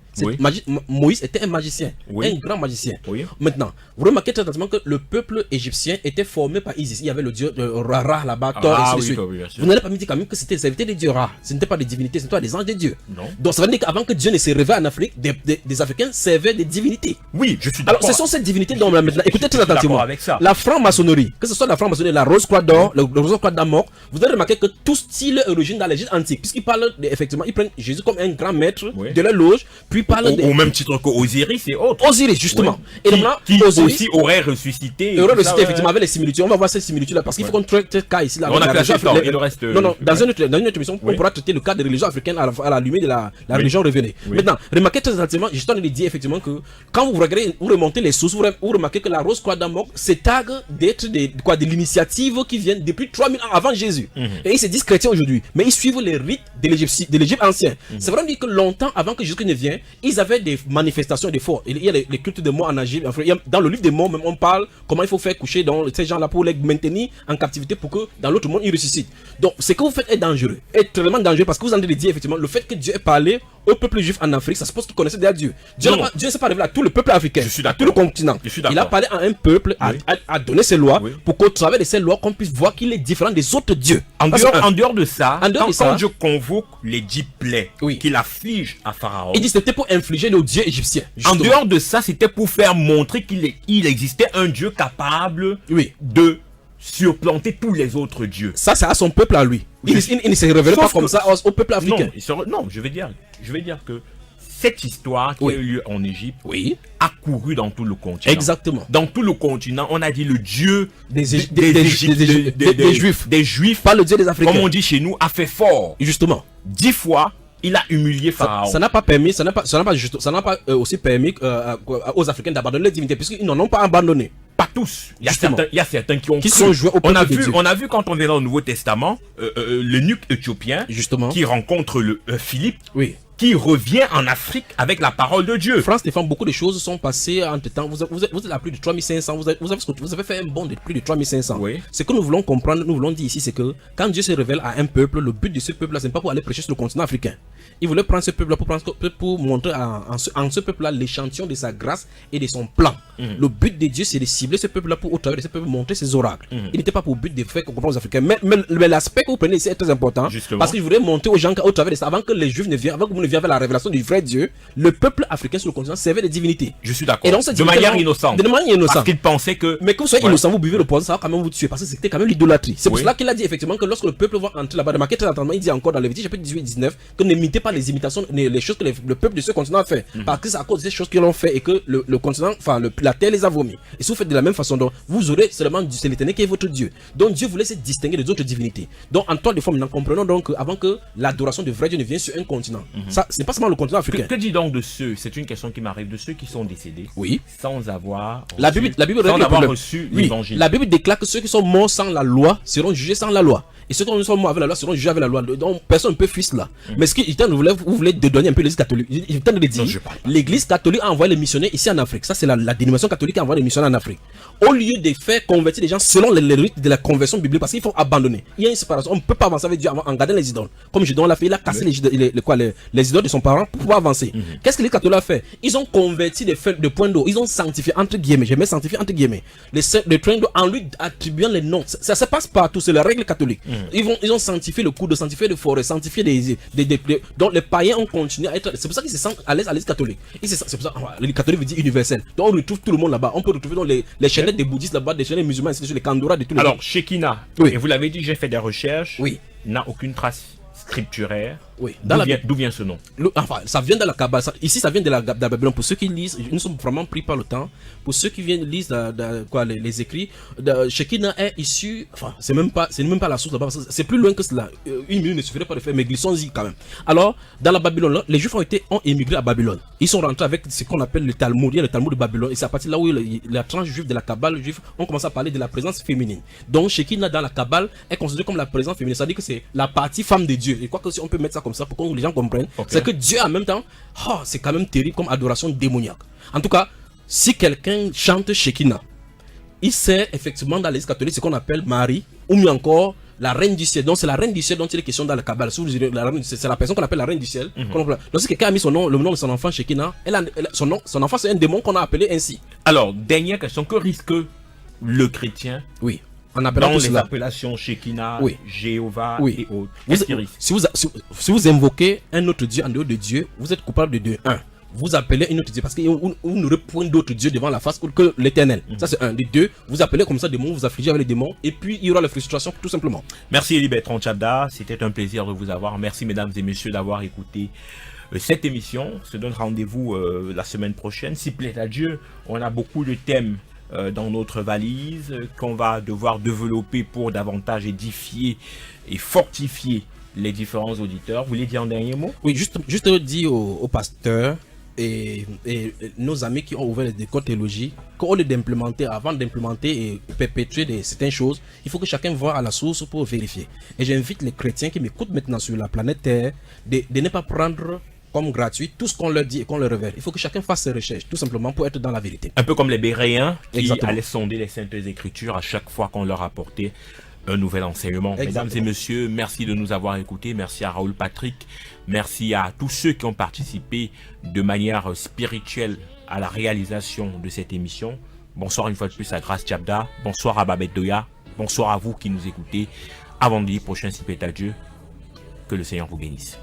Moïse était un magicien, un grand magicien. Maintenant, vous remarquez très attentivement que le peuple égyptien était formé par Isis. Il y avait le dieu Ra là-bas, Thor, et ainsi de suite. Vous n'allez pas me dire quand même que c'était des dieux Ra. Ce n'était pas des divinités, c'était des anges de Dieu. Non. Donc ça veut dire qu'avant que Dieu ne se révèle en Afrique, des Africains servaient des divinités. Oui, je suis d'accord. Alors ce sont ces divinités dont maintenant, écoutez très attentivement. La franc-maçonnerie, que ce soit la franc-maçonnerie, la rose croix d'or, le rose croix d'Amor, vous allez remarquer que tout style est origine dans l'Égypte antique, puisqu'ils parlent effectivement, ils prennent Jésus comme un grand maître de la loge, puis parlent au même titre qu'Osiris et autres. Osiris, justement. Et qui aussi aurait ressuscité. Effectivement, avec les similitudes. On va voir ces similitudes là, parce qu'il faut qu'on traite ce cas ici. On a fait le reste. Non, dans une autre émission, on pourra traiter le cas des religions africaines à la lumière de la religion révélée. Maintenant, remarquez très attentivement, juste on dit effectivement que quand vous regardez, vous remontez les sources, vous remarquez que la rose croix d'Amok se tague d'être de l'initiative qui vient depuis 3000 ans avant Jésus. Et ils se disent chrétiens aujourd'hui, mais ils suivent les rites de l'Égypte ancien. C'est vrai que longtemps avant que Jésus ne vienne, ils avaient des manifestations de foi. Il y a les cultes de morts en Égypte. Dans le livre des morts, même on parle comment il faut faire coucher dans ces gens-là pour les maintenir en captivité pour que dans l'autre monde ils ressuscitent. Donc ce que vous faites est dangereux, est vraiment dangereux parce que vous en avez dit effectivement le fait que Dieu ait parlé au peuple juif en Afrique, ça suppose qu'il connaissait déjà Dieu. Dieu ne s'est pas révélé à tout le peuple africain, à tout le continent. Il a parlé à un peuple, à donner ses lois pour qu'au travers de ces lois, qu'on puisse voir qu'il est différent des autres dieux. En dehors de ça, quand Dieu convoque les 10 plaies qu'il afflige à Pharaon, il dit c'était pour infliger le dieu égyptien. En dehors de ça, c'était pour faire montrer qu'il existait un Dieu capable de surplanter tous les autres dieux. Ça, c'est à son peuple à lui. Il ne se révèle pas comme ça au peuple africain. Non, je vais dire que cette histoire qui a eu lieu en Égypte a couru dans tout le continent. Exactement. Dans tout le continent, on a dit le Dieu des Juifs, pas le Dieu des Africains. Comme on dit chez nous, a fait fort. Justement. 10 fois, il a humilié Pharaon. Ça n'a pas aussi permis aux Africains d'abandonner les divinités, puisqu'ils n'en ont pas abandonné. Pas tous. Il y a certains qui sont joués au peuple de Dieu. On a vu quand on est dans le Nouveau Testament, l'eunuque éthiopien qui rencontre Philippe. Qui revient en Afrique avec la parole de Dieu. Frère Stéphane, beaucoup de choses sont passées entre temps. Vous êtes à plus de 3500, vous avez fait un bond de plus de 3500. Ce que nous voulons comprendre, nous voulons dire ici, c'est que quand Dieu se révèle à un peuple, le but de ce peuple-là, ce n'est pas pour aller prêcher sur le continent africain. Il voulait prendre ce peuple-là pour montrer en ce peuple-là l'échantillon de sa grâce et de son plan. Le but de Dieu, c'est de cibler ce peuple-là pour, au travers de ce peuple, montrer ses oracles. Il n'était pas pour but de faire comprendre aux Africains. Mais l'aspect que vous prenez ici est très important. Justement. Parce que je voudrais montrer aux gens qu'au travers de ça, avant que les Juifs ne viennent, avant que vous ne vient vers la révélation du vrai Dieu, le peuple africain sur le continent servait des divinités. Je suis d'accord. De manière innocente. Parce qu'il pensait que. Mais que vous soyez innocent, vous buvez le poison, ça va quand même vous tuer. Parce que c'était quand même l'idolâtrie. C'est pour cela qu'il a dit effectivement que lorsque le peuple va entrer là-bas, remarquez très attentivement, il dit encore dans Lévitique chapitre 18-19 que n'imitez pas les imitations, les choses que le peuple de ce continent a fait. Parce que c'est à cause de ces choses qu'ils ont fait et que le continent, la terre les a vomis. Et si vous faites de la même façon, donc vous aurez seulement c'est l'Éternel qui est votre Dieu. Donc Dieu voulait se distinguer des autres divinités. Donc en toi de forme, nous comprenons donc avant que l'adoration du vrai Dieu ne vienne sur un continent. Ça, c'est pas seulement le continent africain. Que dit donc de ceux, c'est une question qui m'arrive, de ceux qui sont décédés sans avoir reçu l'évangile. La Bible déclare que ceux qui sont morts sans la loi seront jugés sans la loi. Et ceux qui sont morts avec la loi seront jugés avec la loi. Donc personne ne peut fuir cela. Mais ce qu'il vous voulez dédouaner un peu l'église catholique. Il tente de dire l'église catholique a envoyé les missionnaires ici en Afrique. Ça, c'est la dénomination catholique qui a envoyé les missionnaires en Afrique. Au lieu de faire convertir les gens selon les rites de la conversion biblique, parce qu'il faut abandonner. Il y a une séparation. On ne peut pas avancer avec Dieu en gardant les idoles. Comme Gédéon l'a fait, il a cassé les idoles de son parent pour pouvoir avancer. Qu'est-ce que les catholiques ont fait? Ils ont converti des points d'eau. Ils ont sanctifié, entre guillemets, je mets sanctifié entre guillemets, les points d'eau en lui attribuant les noms. Ça se passe partout, c'est la règle catholique. Ils ont sanctifié le cours d'eau, sanctifié les forêts, sanctifié donc les païens ont continué à être. C'est pour ça qu'ils se sentent à l'aise à l'église catholique. C'est pour ça les catholiques veut dire universel. Donc on retrouve tout le monde là-bas. On peut retrouver dans les chaînettes des bouddhistes là-bas, des chaînettes musulmans, les kandoura de tous les. Alors, Shekinah, et vous l'avez dit, j'ai fait des recherches. N'a aucune trace scripturaire. D'où vient ce nom? Enfin, ça vient de la Kabbale. Ici, ça vient de la Babylone. Pour ceux qui lisent, nous sommes vraiment pris par le temps. Pour ceux qui viennent lire les écrits, Shekinah est issu. Enfin, c'est même pas la source là-bas. C'est plus loin que cela. Une minute ne suffirait pas de faire, mais glissons-y quand même. Alors, dans la Babylone, là, les Juifs ont émigré à Babylone. Ils sont rentrés avec ce qu'on appelle le Talmud. Il y a le Talmud de Babylone. Et c'est à partir de là où la tranche juive de la Kabbale juive ont commencé à parler de la présence féminine. Donc, Shekinah dans la Kabbale est considéré comme la présence féminine. C'est-à-dire que c'est la partie femme de Dieu. Et quoi que si on peut mettre ça comme ça pour que les gens comprennent, c'est que Dieu en même temps, c'est quand même terrible comme adoration démoniaque. En tout cas, si quelqu'un chante Shekinah, il sert effectivement dans l'église catholique ce qu'on appelle Marie, ou mieux encore la reine du ciel. Donc c'est la reine du ciel dont il est question dans le Kabbale. Si vous direz, c'est la personne qu'on appelle la reine du ciel. Donc si quelqu'un a mis son nom, le nom de son enfant Shekinah, son enfant c'est un démon qu'on a appelé ainsi. Alors, dernière question, que risque le chrétien Oui. En appelant dans tout les cela. appellations Shekinah, Oui. Jéhovah Oui. et autres? Qu'est-ce qu'il risque? Si vous invoquez un autre Dieu en dehors de Dieu, vous êtes coupable de 2-1. Vous appelez un autre Dieu parce que vous n'aurez point d'autre Dieu devant la face que l'éternel. Ça c'est un. Des deux, vous appelez comme ça des démons, vous affligez avec les démons et puis il y aura la frustration tout simplement. Merci Eli Bertrand Tchabda, c'était un plaisir de vous avoir. Merci mesdames et messieurs d'avoir écouté cette émission. On se donne rendez-vous la semaine prochaine. S'il plaît à Dieu, on a beaucoup de thèmes dans notre valise qu'on va devoir développer pour davantage édifier et fortifier les différents auditeurs. Vous voulez dire un dernier mot? Oui, juste dire aux pasteurs et nos amis qui ont ouvert des écoles de théologie qu'au lieu d'implémenter, avant d'implémenter et perpétuer certaines choses, il faut que chacun voie à la source pour vérifier. Et j'invite les chrétiens qui m'écoutent maintenant sur la planète Terre de ne pas prendre comme gratuit tout ce qu'on leur dit et qu'on leur révèle. Il faut que chacun fasse ses recherches, tout simplement pour être dans la vérité. Un peu comme les Béréens qui Exactement. allaient sonder les Saintes Écritures à chaque fois qu'on leur apportait un nouvel enseignement. Exactement. Mesdames et messieurs, merci de nous avoir écoutés. Merci à Raoul Patrick. Merci à tous ceux qui ont participé de manière spirituelle à la réalisation de cette émission. Bonsoir une fois de plus à Grace Tchabda. Bonsoir à Babette Doya. Bonsoir à vous qui nous écoutez. À vendredi prochain, si plaît à Dieu. Que le Seigneur vous bénisse.